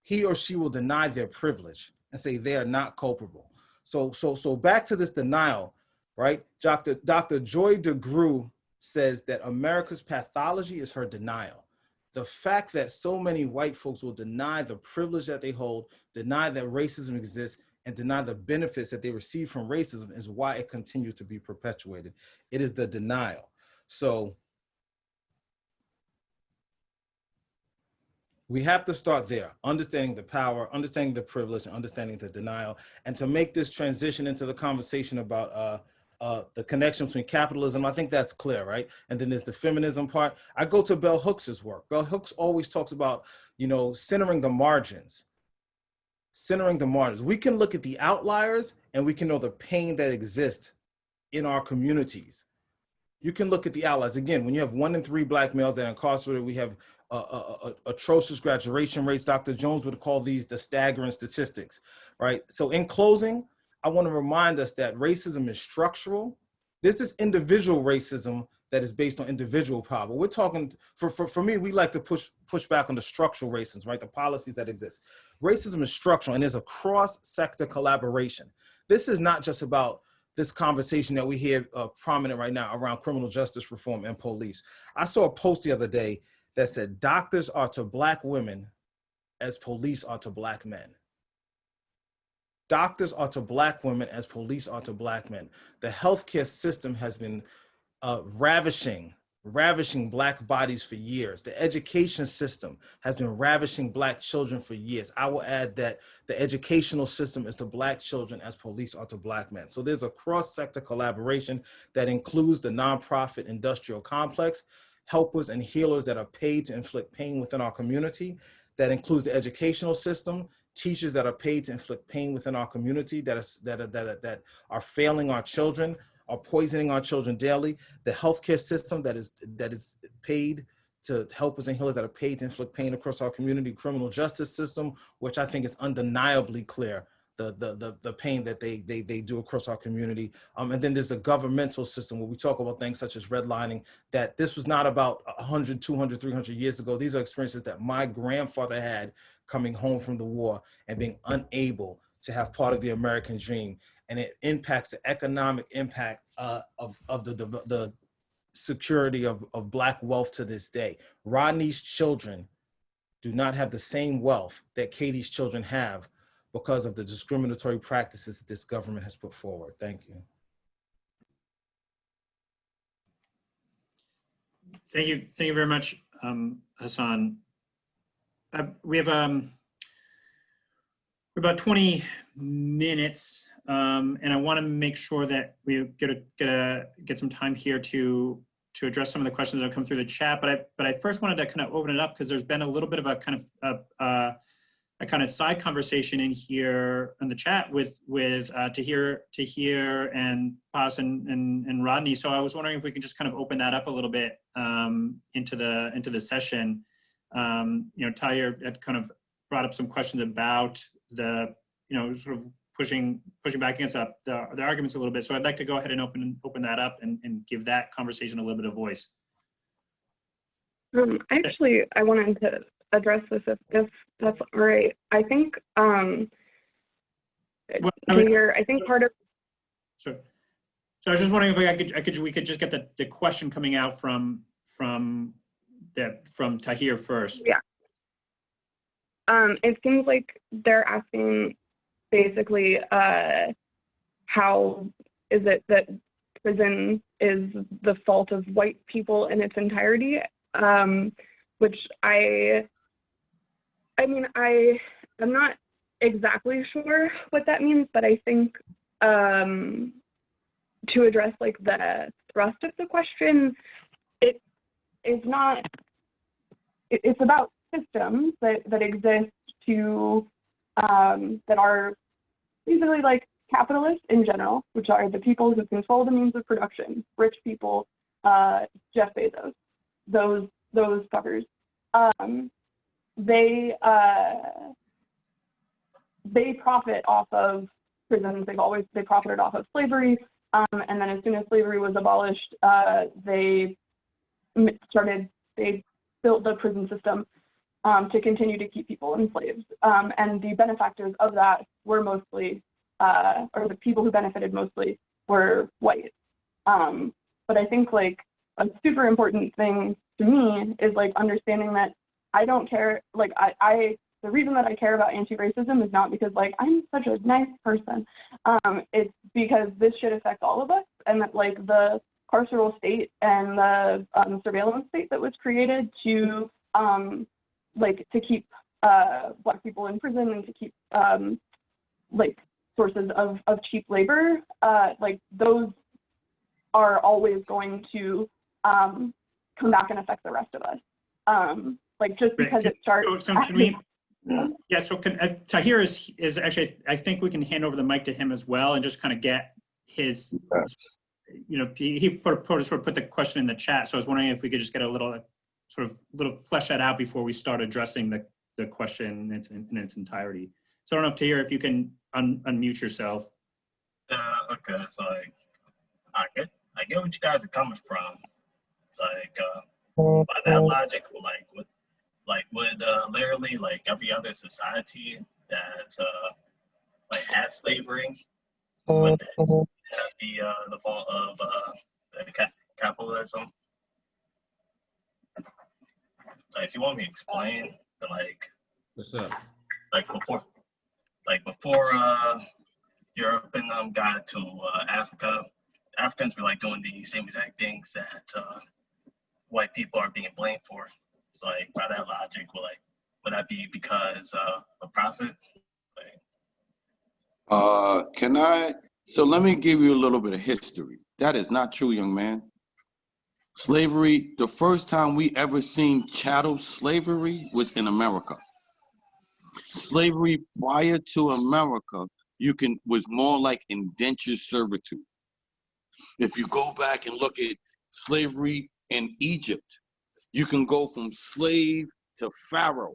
He or she will deny their privilege and say they are not culpable. So back to this denial, right? Dr. Joy DeGruy says that America's pathology is her denial. The fact that so many white folks will deny the privilege that they hold, deny that racism exists, and deny the benefits that they receive from racism is why it continues to be perpetuated. It is the denial. So we have to start there, understanding the power, understanding the privilege, and understanding the denial. And to make this transition into the conversation about the connection between capitalism, I think that's clear, right? And then there's the feminism part. I go to Bell Hooks' work. Bell Hooks always talks about, you know, centering the margins. Centering the margins. We can look at the outliers and we can know the pain that exists in our communities. You can look at the outliers. Again, when you have 1 in 3 Black males that are incarcerated, we have atrocious graduation rates. Dr. Jones would call these the staggering statistics, right? So in closing, I want to remind us that racism is structural. This is individual racism that is based on individual power. We're talking, for me, we like to push back on the structural racism, right? The policies that exist. Racism is structural and there's a cross-sector collaboration. This is not just about this conversation that we hear prominent right now around criminal justice reform and police. I saw a post the other day that said, doctors are to Black women as police are to Black men. Doctors are to Black women as police are to Black men. The healthcare system has been ravishing Black bodies for years. The education system has been ravishing Black children for years. I will add that the educational system is to Black children as police are to Black men. So there's a cross-sector collaboration that includes the nonprofit industrial complex, helpers and healers that are paid to inflict pain within our community. That includes the educational system, teachers that are paid to inflict pain within our community that are failing our children, are poisoning our children daily. The healthcare system that is paid to helpers and healers that are paid to inflict pain across our community. Criminal justice system, which I think is undeniably clear, the pain that they do across our community. And then there's a governmental system where we talk about things such as redlining, that this was not about 100, 200, 300 years ago. These are experiences that my grandfather had coming home from the war and being unable to have part of the American dream. And it impacts the economic impact of the security of Black wealth to this day. Rodney's children do not have the same wealth that Katie's children have because of the discriminatory practices that this government has put forward. Thank you. Thank you very much, Hassan. We have about 20 minutes, and I want to make sure that we get some time here to address some of the questions that have come through the chat. But I first wanted to kind of open it up because there's been a little bit of a kind of side conversation in here in the chat with Tahir and Paz and Rodney. So I was wondering if we could just kind of open that up a little bit into the session. Tahir had kind of brought up some questions about the, sort of pushing back against the arguments a little bit. So I'd like to go ahead and open that up and give that conversation a little bit of voice. Actually, I wanted to address this if that's all right. I think I think part of So I was just wondering if we could just get the question coming out from Tahir first. Yeah. It seems like they're asking basically how is it that prison is the fault of white people in its entirety, which I'm not exactly sure what that means, but I think to address like the thrust of the question, it's about systems that exist to that are basically like capitalists in general, which are the people who control the means of production, rich people, Jeff Bezos, those fuckers. They profit off of prisons. They profited off of slavery, and then as soon as slavery was abolished, they built the prison system to continue to keep people enslaved. And the benefactors of that were mostly, or the people who benefited mostly were white. But I think like a super important thing to me is like understanding that I don't care, like the reason that I care about anti-racism is not because like I'm such a nice person. It's because this should affect all of us, and that like the carceral state and the surveillance state that was created to keep Black people in prison and to keep like sources of cheap labor, like those are always going to come back and affect the rest of us. Like just because it starts. So can we? Yeah. So Tahir is actually. I think we can hand over the mic to him as well and just kind of get his. He put the question in the chat. So I was wondering if we could just get a little flesh that out before we start addressing the question in its entirety. So I don't know if Tahir, if you can unmute yourself. Okay, so like, I get what you guys are coming from. It's like by that logic, would literally like every other society that like had slavery, would that be the fault of capitalism? Like, if you want me to explain, like, What's up? Before Europe and them got to Africa, Africans were like doing the same exact things that white people are being blamed for. So like by that logic, would that be because of profit? So let me give you a little bit of history. That is not true, young man. Slavery, the first time we ever seen chattel slavery was in America. Slavery prior to America, was more like indentured servitude. If you go back and look at slavery in Egypt, you can go from slave to pharaoh.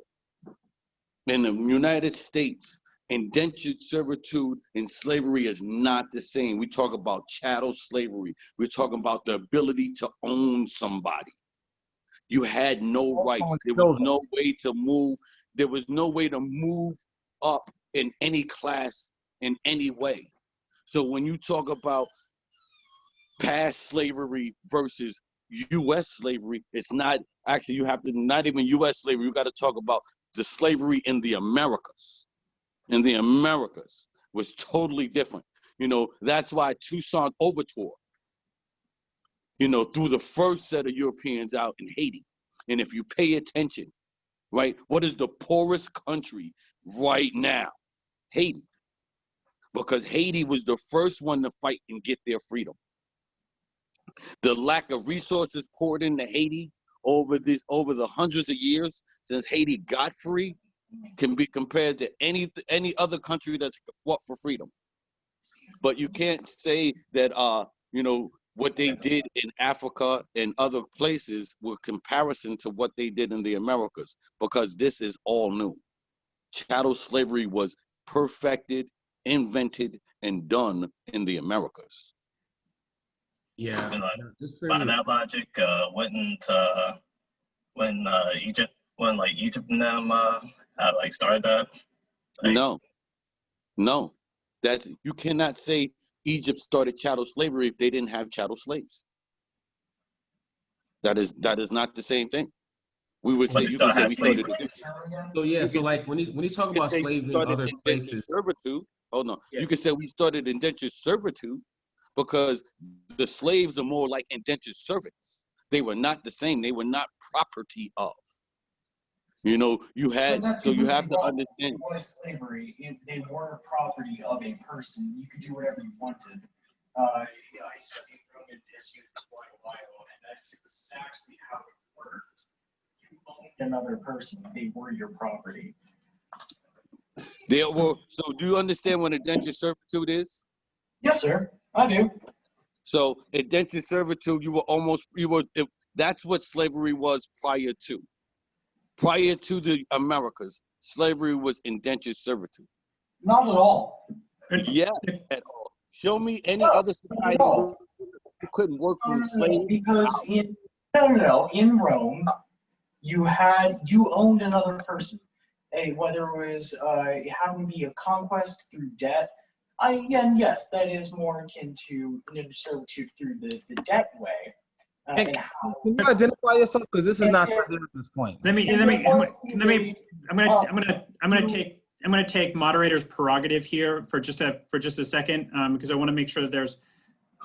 In the United States, indentured servitude and slavery is not the same. We talk about chattel slavery. We're talking about the ability to own somebody. You had no rights. There was no way to move. There was no way to move up in any class in any way. So when you talk about past slavery versus U.S. slavery, it's not actually, you have to, not even U.S. slavery, you got to talk about the slavery in the Americas. In the Americas was totally different. That's why Toussaint Overture, threw the first set of Europeans out in Haiti. And if you pay attention, right, what is the poorest country right now? Haiti. Because Haiti was the first one to fight and get their freedom. The lack of resources poured into Haiti over the hundreds of years since Haiti got free can be compared to any other country that's fought for freedom. But you can't say that what they did in Africa and other places were comparison to what they did in the Americas, because this is all new. Chattel slavery was perfected, invented, and done in the Americas. Yeah. And, like, just for by you. that logic, when Egypt and them had like started that, like, No, that you cannot say Egypt started chattel slavery if they didn't have chattel slaves. That is not the same thing. We would But say they you still can say had we started. slavery. So yeah, You so can- like when you talk You can about say we slavery in started other indentured places, servitude. Oh no, Yeah. you can say we started indentured servitude because the slaves are more like indentured servants. They were not the same. They were not property of. You had, so you have to understand. It was slavery. They were property of a person. You could do whatever you wanted. I studied from it as youth quite a while, and that's exactly how it worked. You owned another person. They were your property. So do you understand what indentured servitude is? Yes, sir. I do. So indentured servitude, that's what slavery was prior to. Prior to the Americas, slavery was indentured servitude. Not at all. Yeah, at all. Show me any other society who couldn't work for a slave. Because in Rome, you owned another person. Whether it was having to be a conquest through debt. Yes, that is more akin to indentured servitude through the debt way. Can you identify yourself? Because this is not fair at this point. I'm gonna take moderator's prerogative here for just a second, because I want to make sure that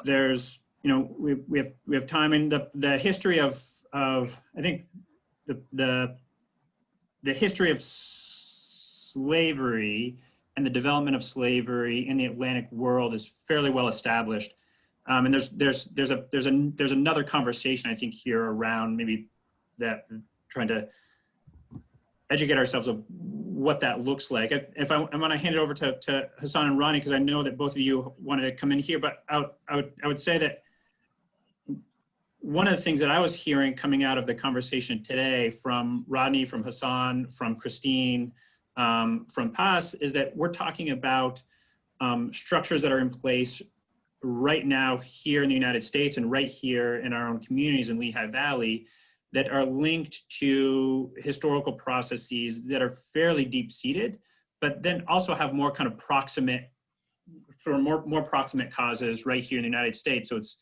there's we have time. And the history of I think the history of slavery and the development of slavery in the Atlantic world is fairly well established. And there's another conversation I think here around maybe that trying to educate ourselves of what that looks like. If I'm going to hand it over to Hassan and Ronnie, because I know that both of you wanted to come in here, but I would say that one of the things that I was hearing coming out of the conversation today from Rodney, from Hassan, from Christine, from Paz, is that we're talking about structures that are in place right now here in the United States and right here in our own communities in Lehigh Valley that are linked to historical processes that are fairly deep-seated, but then also have more kind of proximate, sort of more proximate causes right here in the United States. So it's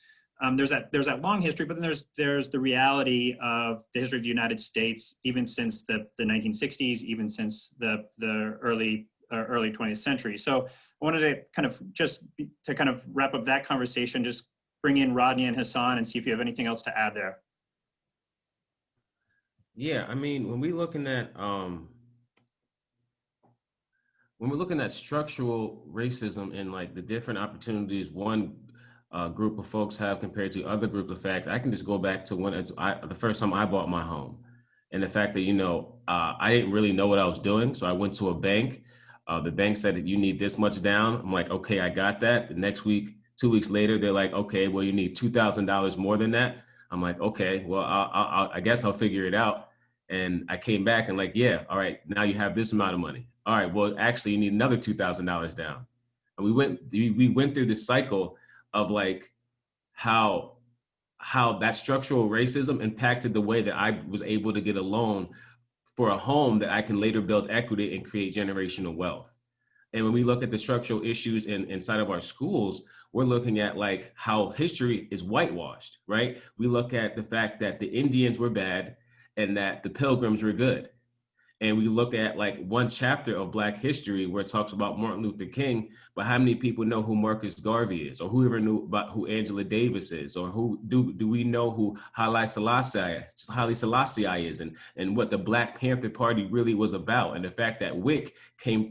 there's that long history, but then there's the reality of the history of the United States, even since the 1960s, even since the early 20th century. So I wanted to kind of wrap up that conversation, just bring in Rodney and Hassan and see if you have anything else to add there. Yeah, I mean, when we're looking at structural racism and like the different opportunities one group of folks have compared to other groups of facts, I can just go back to the first time I bought my home, and the fact that I didn't really know what I was doing, so I went to a bank. The bank said that you need this much down. I'm like, okay, I got that. The next week, 2 weeks later, they're like, okay, well, you need $2,000 more than that. I'm like, okay, well, I guess I'll figure it out. And I came back and like, yeah, all right, now you have this amount of money. All right, well, actually, you need another $2,000 down. And we went through this cycle of like how that structural racism impacted the way that I was able to get a loan for a home that I can later build equity and create generational wealth. And when we look at the structural issues inside of our schools, we're looking at like how history is whitewashed, right? We look at the fact that the Indians were bad and that the Pilgrims were good. and we look at like one chapter of Black history where it talks about Martin Luther King, but how many people know who Marcus Garvey is, or whoever knew about who Angela Davis is, or who do we know who Haile Selassie is, and what the Black Panther Party really was about, and the fact that WIC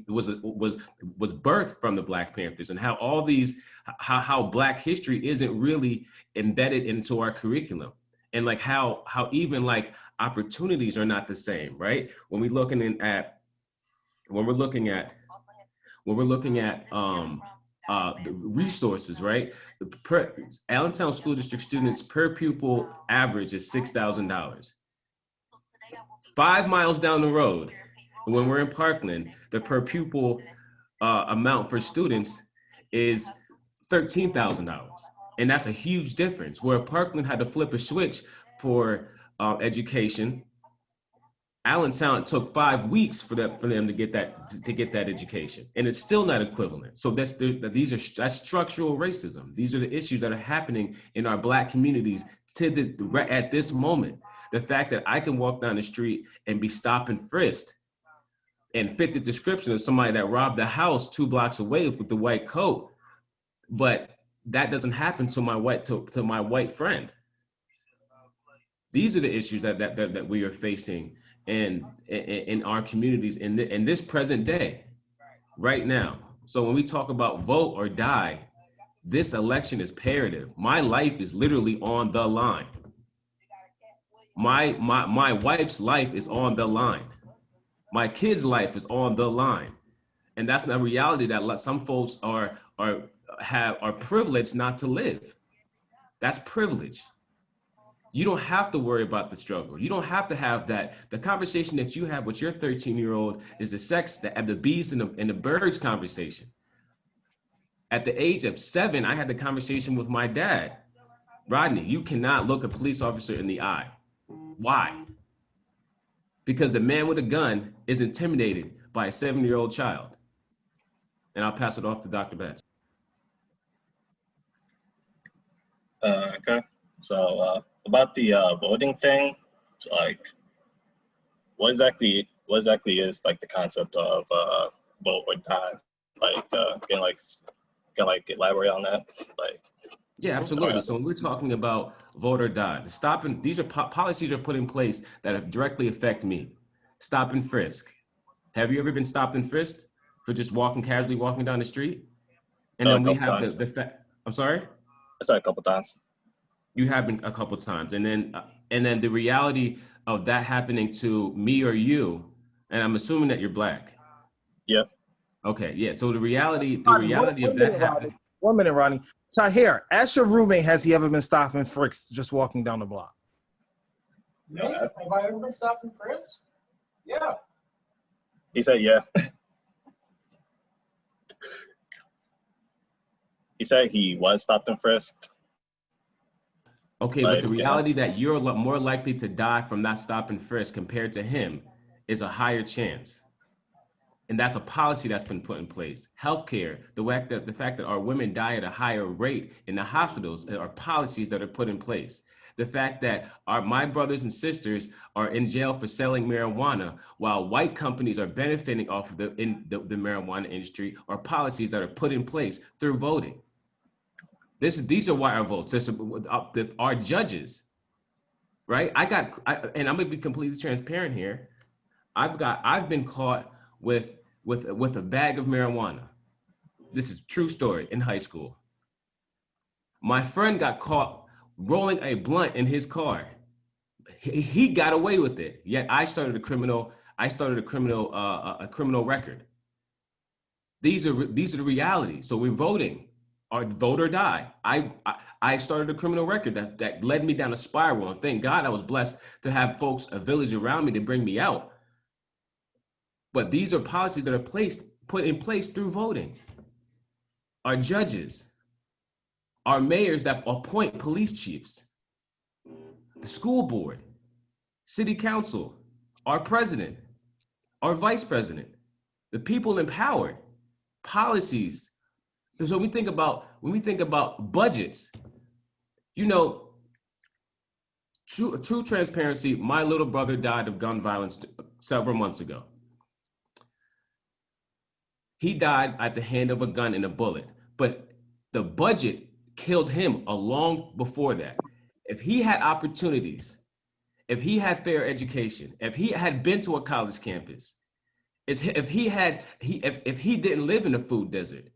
was birthed from the Black Panthers, and how all these how Black history isn't really embedded into our curriculum, and like how even like opportunities are not the same, right? When we're looking at the resources, right? Allentown School District students per pupil average is $6,000. 5 miles down the road, when we're in Parkland, the per pupil amount for students is $13,000. And that's a huge difference. Where Parkland had to flip a switch for education, Allentown took 5 weeks for them to get that education, and it's still not equivalent. So that's structural racism. These are the issues that are happening in our Black communities at this moment. The fact that I can walk down the street and be stopped and frisked and fit the description of somebody that robbed the house 2 blocks away with the white coat, but that doesn't happen to my white friend. These are the issues that we are facing in our communities in this present day, right now. So when we talk about vote or die, this election is imperative. My life is literally on the line. My wife's life is on the line. My kid's life is on the line, and that's the reality that some folks are privileged not to live. That's privilege. You don't have to worry about the struggle. You don't have to have that. The conversation that you have with your 13-year-old is the bees and the birds conversation. At the age of 7, I had the conversation with my dad. Rodney, you cannot look a police officer in the eye. Why? Because the man with a gun is intimidated by a 7-year-old child. And I'll pass it off to Dr. Betts. Okay, so about the voting thing, so like, what exactly is like the concept of vote or die? Like, can elaborate on that? Like, Yeah, absolutely. So when we're talking about vote or die, these are policies are put in place that directly affect me. Stop and frisk. Have you ever been stopped and frisked for just casually walking down the street? And then we have the fact. I'm sorry. I said a couple times. You have been a couple times, and then the reality of that happening to me or you, and I'm assuming that you're Black. Yeah. Okay. Yeah. So the reality of that happening. 1 minute, Rodney. Tahir, ask your roommate, has he ever been stopped and frisked just walking down the block? Me? Have I ever been stopped and frisked? Yeah. He said yeah. He said he was stopped and frisked. Okay, but the reality that you're more likely to die from that stop and frisk compared to him is a higher chance. And that's a policy that's been put in place. Healthcare, the fact that our women die at a higher rate in the hospitals are policies that are put in place. The fact that my brothers and sisters are in jail for selling marijuana while white companies are benefiting off of the marijuana industry are policies that are put in place through voting. These are why our votes. Our judges, right? And I'm gonna be completely transparent here. I've been caught with a bag of marijuana. This is a true story in high school. My friend got caught rolling a blunt in his car. He got away with it. Yet I started a criminal record. These are the realities. So we're voting. Or vote or die. I started a criminal record that led me down a spiral, and thank God I was blessed to have a village around me to bring me out. But these are policies that are put in place through voting. Our judges, our mayors that appoint police chiefs, the school board, city council, our president, our vice president, the people in power, policies. So when we think about budgets, true transparency, my little brother died of gun violence several months ago. He died at the hand of a gun and a bullet, but the budget killed him long before that. If he had opportunities, if he had fair education, if he had been to a college campus, if he didn't live in a food desert,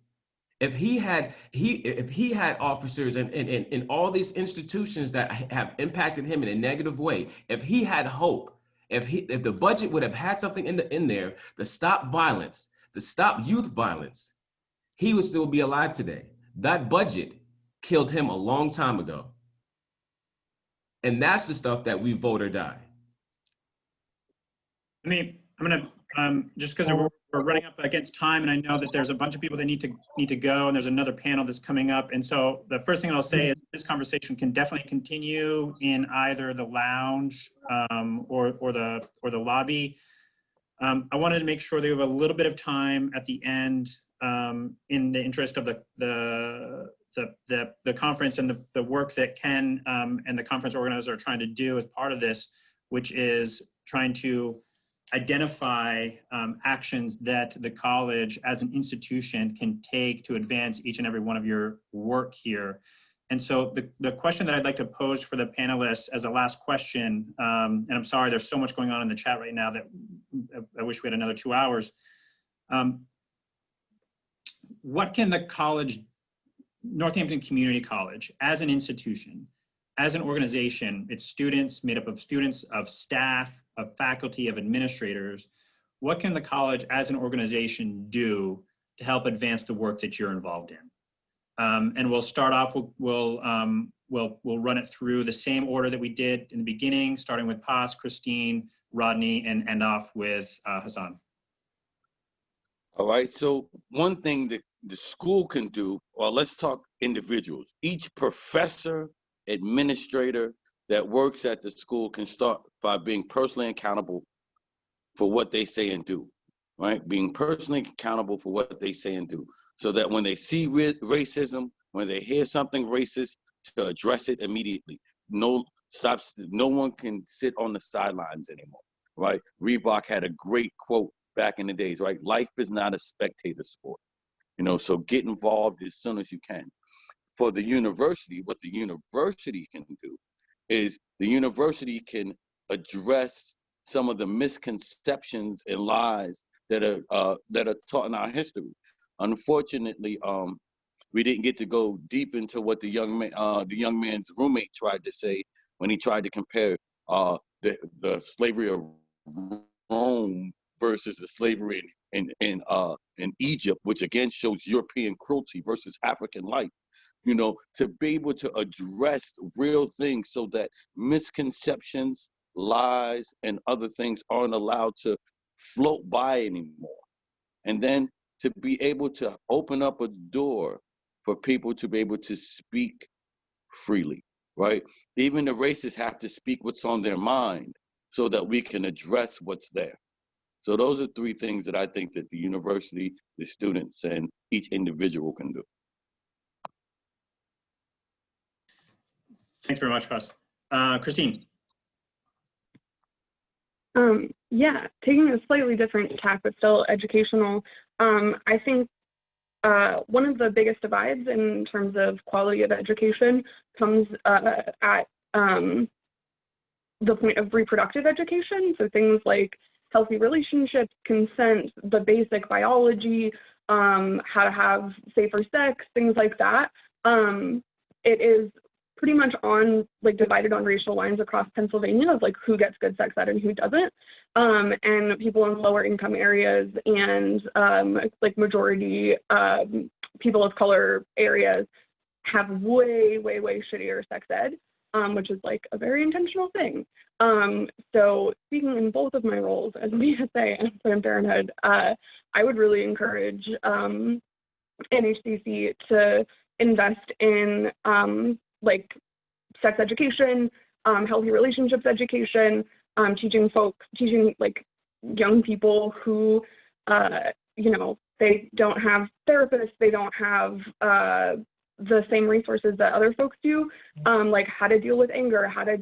if he had officers in all these institutions that have impacted him in a negative way, if he had hope, if the budget would have had something in there to stop violence, to stop youth violence, he would still be alive today. That budget killed him a long time ago. And that's the stuff that we vote or die. I mean, I'm gonna just because we're running up against time, and I know that there's a bunch of people that need to go, and there's another panel that's coming up. And so the first thing I'll say is this conversation can definitely continue in either the lounge or the lobby. I wanted to make sure that we have a little bit of time at the end in the interest of the conference and the work that Ken and the conference organizers are trying to do as part of this, which is trying to identify actions that the college as an institution can take to advance each and every one of your work here. And so the question that I'd like to pose for the panelists as a last question, and I'm sorry, there's so much going on in the chat right now that I wish we had another 2 hours. What can the college, Northampton Community College, as an institution, as an organization, its students, made up of students, of staff, of faculty, of administrators, what can the college as an organization do to help advance the work that you're involved in? And we'll start off, we'll run it through the same order that we did in the beginning, starting with Paz, Christine, Rodney, and end off with Hassan. All right, so one thing that the school can do, or let's talk individuals. Each professor, administrator that works at the school can start by being personally accountable for what they say and do, right? Being personally accountable for what they say and do, so that when they see racism, when they hear something racist, to address it immediately. No one can sit on the sidelines anymore, right? Reebok had a great quote back in the days, right? Life is not a spectator sport, so get involved as soon as you can. For the university, what the university can do is the university can address some of the misconceptions and lies that are taught in our history. Unfortunately, we didn't get to go deep into what the young man's roommate tried to say when he tried to compare the slavery of Rome versus the slavery in Egypt, which again shows European cruelty versus African life. To be able to address real things so that misconceptions, lies, and other things aren't allowed to float by anymore. And then to be able to open up a door for people to be able to speak freely, right? Even the racists have to speak what's on their mind so that we can address what's there. So those are three things that I think that the university, the students, and each individual can do. Thanks very much, Paz. Christine. Yeah, taking a slightly different tack, but still educational. I think one of the biggest divides in terms of quality of education comes at the point of reproductive education. So things like healthy relationships, consent, the basic biology, how to have safer sex, things like that. It is pretty much divided on racial lines across Pennsylvania of who gets good sex ed and who doesn't. And people in lower income areas and majority people of color areas have way, way, way shittier sex ed, which is a very intentional thing. So speaking in both of my roles as BSA and Planned Parenthood, I would really encourage NHCC to invest in sex education, healthy relationships education, teaching young people who, they don't have therapists, they don't have the same resources that other folks do, like how to deal with anger, how to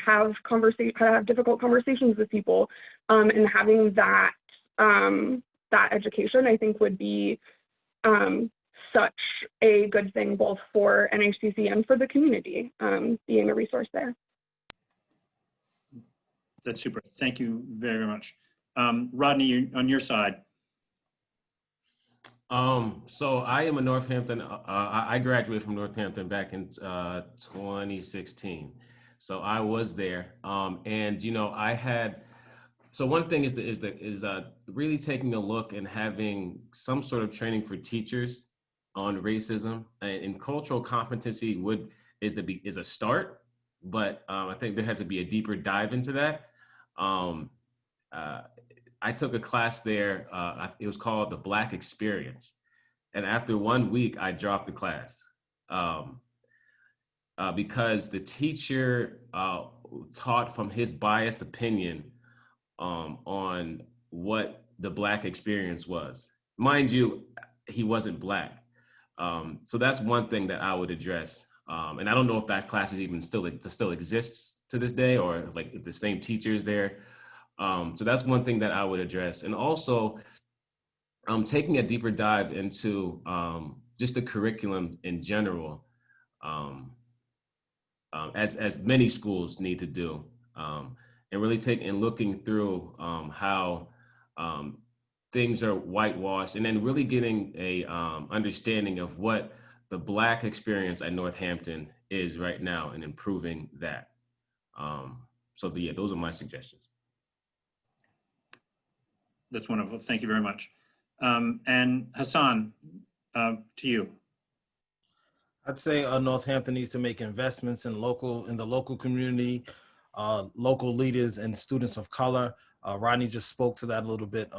have difficult conversations with people, and having that education, I think, would be such a good thing both for NHCC and for the community, being a resource there. That's super. Thank you very, very much. Rodney, on your side. So I am a Northampton, I graduated from Northampton back in 2016. So I was there. And, you know, so one thing is really taking a look and having some sort of training for teachers on racism and cultural competency is a start, but I think there has to be a deeper dive into that. I took a class there, it was called the Black Experience. And after 1 week, I dropped the class because the teacher taught from his biased opinion on what the Black experience was. Mind you, he wasn't Black. So that's one thing that I would address. And I don't know if that class is even still exists to this day, or like if the same teacher is there. So that's one thing that I would address. And also taking a deeper dive into just the curriculum in general, as many schools need to do, and really looking through how things are whitewashed, and then really getting a understanding of what the Black experience at Northampton is right now and improving that. So yeah, those are my suggestions. That's wonderful. Thank you very much. And Hassan, to you. I'd say Northampton needs to make investments in the local community, local leaders and students of color. Rodney just spoke to that a little bit.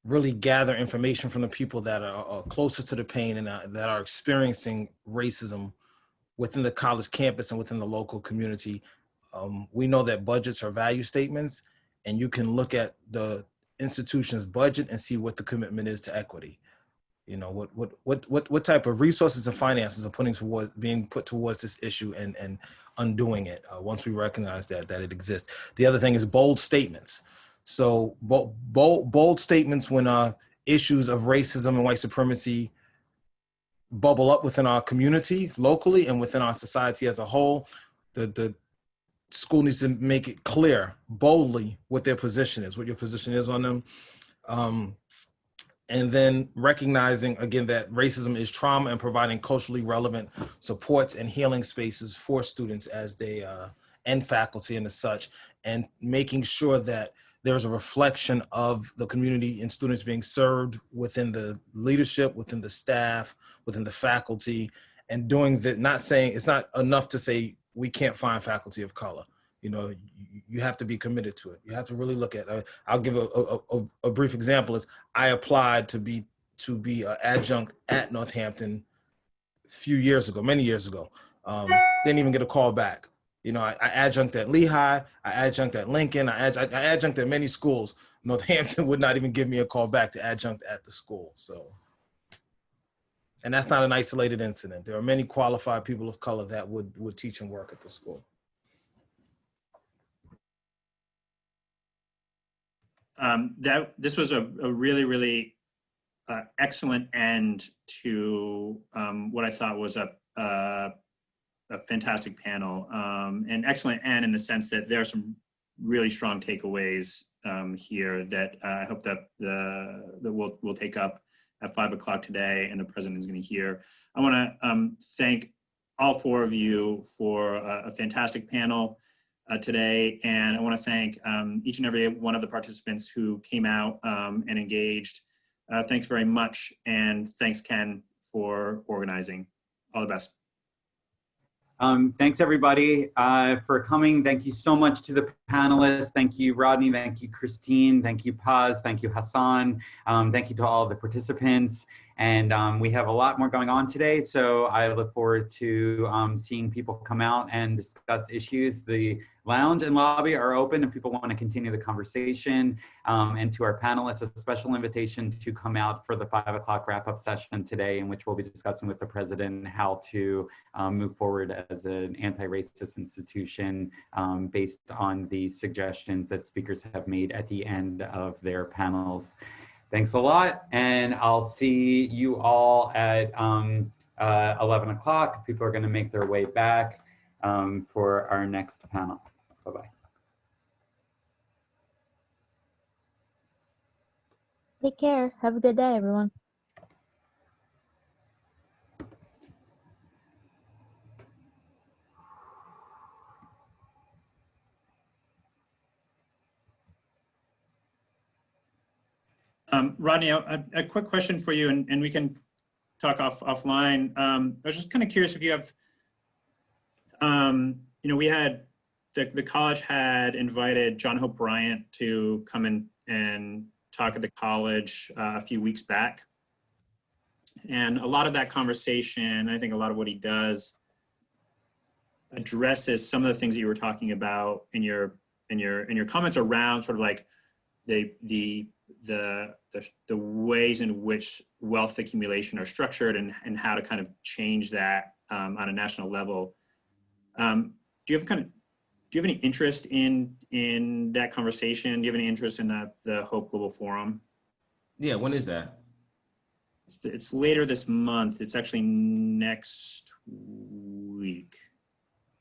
Really gather information from the people that are closer to the pain and that are experiencing racism within the college campus and within the local community. We know that budgets are value statements, and you can look at the institution's budget and see what the commitment is to equity. You know, what type of resources and finances are being put towards this issue and undoing it once we recognize that it exists. The other thing is bold statements. So bold statements when issues of racism and white supremacy bubble up within our community locally and within our society as a whole. The school needs to make it clear boldly what their position is, what your position is on them. And then recognizing, again, that racism is trauma and providing culturally relevant supports and healing spaces for students as they, and faculty and as such, and making sure that there's a reflection of the community and students being served within the leadership, within the staff, within the faculty, and doing that, not saying, it's not enough to say we can't find faculty of color. You know, you have to be committed to it. You have to really look at it. I'll give a brief example. Is I applied to be an adjunct at Northampton many years ago. Didn't even get a call back. You know, I adjunct at Lehigh, I adjunct at Lincoln, I adjunct at many schools. Northampton would not even give me a call back to adjunct at the school. So, and that's not an isolated incident. There are many qualified people of color that would teach and work at the school. This was a really, really excellent end to what I thought was a fantastic panel. An excellent end in the sense that there are some really strong takeaways here that I hope that we'll take up at 5 o'clock today, and the president is going to hear. I want to thank all four of you for a fantastic panel today, and I want to thank each and every one of the participants who came out and engaged. Thanks very much, and thanks, Ken, for organizing. All the best. Thanks everybody for coming. Thank you so much to the panelists. Thank you, Rodney. Thank you, Christine. Thank you, Paz. Thank you, Hassan. Thank you to all of the participants. And we have a lot more going on today, so I look forward to seeing people come out and discuss issues. The lounge and lobby are open if people want to continue the conversation. And to our panelists, a special invitation to come out for the 5 o'clock wrap-up session today, in which we'll be discussing with the president how to move forward as an anti-racist institution based on the suggestions that speakers have made at the end of their panels. Thanks a lot, and I'll see you all at 11 o'clock. People are going to make their way back for our next panel. Bye-bye. Take care. Have a good day, everyone. Rodney, a quick question for you, and we can talk offline. I was just kind of curious if you have, we had, the college had invited John Hope Bryant to come in and talk at the college a few weeks back. And a lot of that conversation, I think a lot of what he does addresses some of the things that you were talking about in your comments around sort of like the ways in which wealth accumulation are structured and how to kind of change that on a national level. Do you have any interest in that conversation? Do you have any interest in the Hope Global Forum? Yeah, when is that? It's later this month. It's actually next week.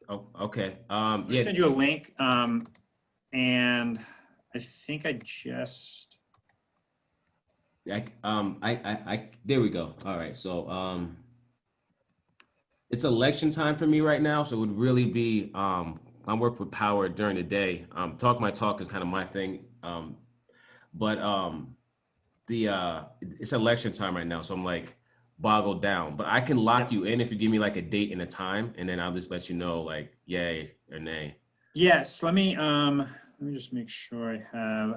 Oh, okay. I'll Yeah. send you a link. And I think I just. There we go. All right. So, it's election time for me right now. So it would really be, I work with Power during the day. Talk My Talk is kind of my thing. It's election time right now. So I'm like boggled down, but I can lock you in if you give me like a date and a time, and then I'll just let you know like yay or nay. Yes. Let me just make sure I have,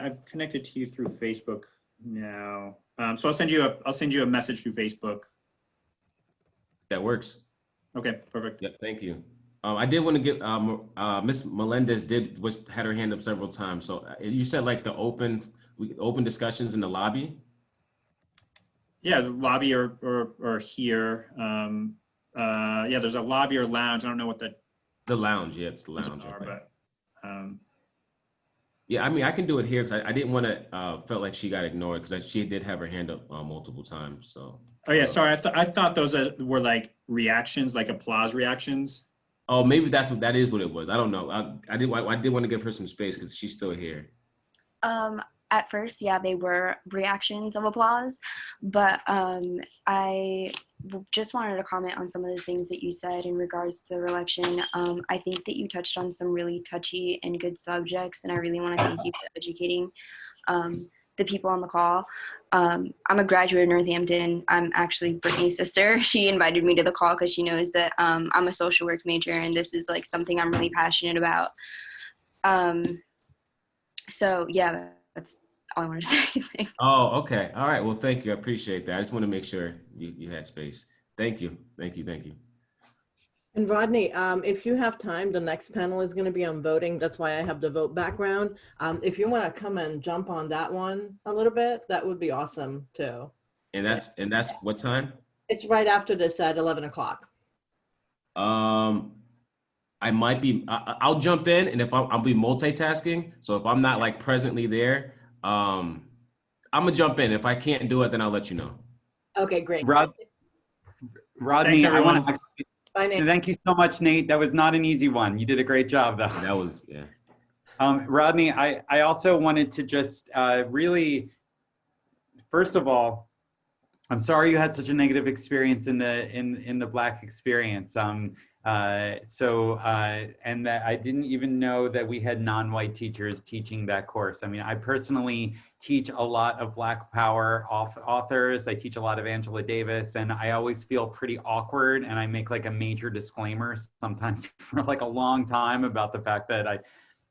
I've connected to you through Facebook now. So I'll send you a message through Facebook. That works. Okay, perfect. Yeah, thank you. I did want to get Miss Melendez had her hand up several times. So you said like the open discussions in the lobby. Yeah, the lobby or here. Yeah, there's a lobby or lounge. I don't know what the lounge. Yeah, it's the lounge. Are, okay. But yeah, I mean, I can do it here because I didn't want to felt like she got ignored because she did have her hand up multiple times. So. Oh yeah, sorry. I thought those were like reactions, like applause reactions. Oh, maybe that is what it was. I don't know. I did want to give her some space because she's still here. At first, yeah, they were reactions of applause, but I just wanted to comment on some of the things that you said in regards to the election. I think that you touched on some really touchy and good subjects, and I really want to thank you for educating the people on the call. I'm a graduate of Northampton. I'm actually Brittany's sister. She invited me to the call because she knows that I'm a social work major, and this is like something I'm really passionate about. So yeah, that's all I want to say. Thanks. Oh, okay. All right. Well, thank you. I appreciate that. I just want to make sure you had space. Thank you. Thank you. Thank you. And Rodney, if you have time, the next panel is going to be on voting. That's why I have the vote background. If you want to come and jump on that one a little bit, that would be awesome too. And that's what time? It's right after this at 11 o'clock. I might be, I'll jump in, and if I'll be multitasking. So if I'm not like presently there, I'm gonna jump in. If I can't do it, then I'll let you know. Okay, great. Rodney, Thanks, I want to Bye, Nate. thank you so much, Nate. That was not an easy one. You did a great job, though. That was, yeah. Rodney, I also wanted to just really, first of all, I'm sorry you had such a negative experience in the Black experience. And that I didn't even know that we had non-white teachers teaching that course. I mean, I personally teach a lot of Black Power authors. I teach a lot of Angela Davis, and I always feel pretty awkward, and I make like a major disclaimer sometimes for like a long time about the fact that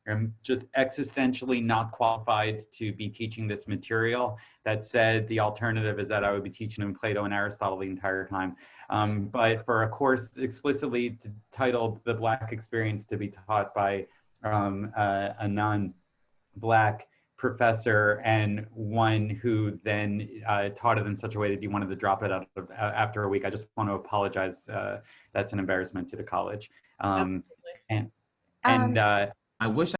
I'm just existentially not qualified to be teaching this material. That said, the alternative is that I would be teaching them Plato and Aristotle the entire time. But for a course explicitly titled The Black Experience to be taught by a non-Black professor and one who then taught it in such a way that you wanted to drop it out of, after a week, I just want to apologize. That's an embarrassment to the college. And I wish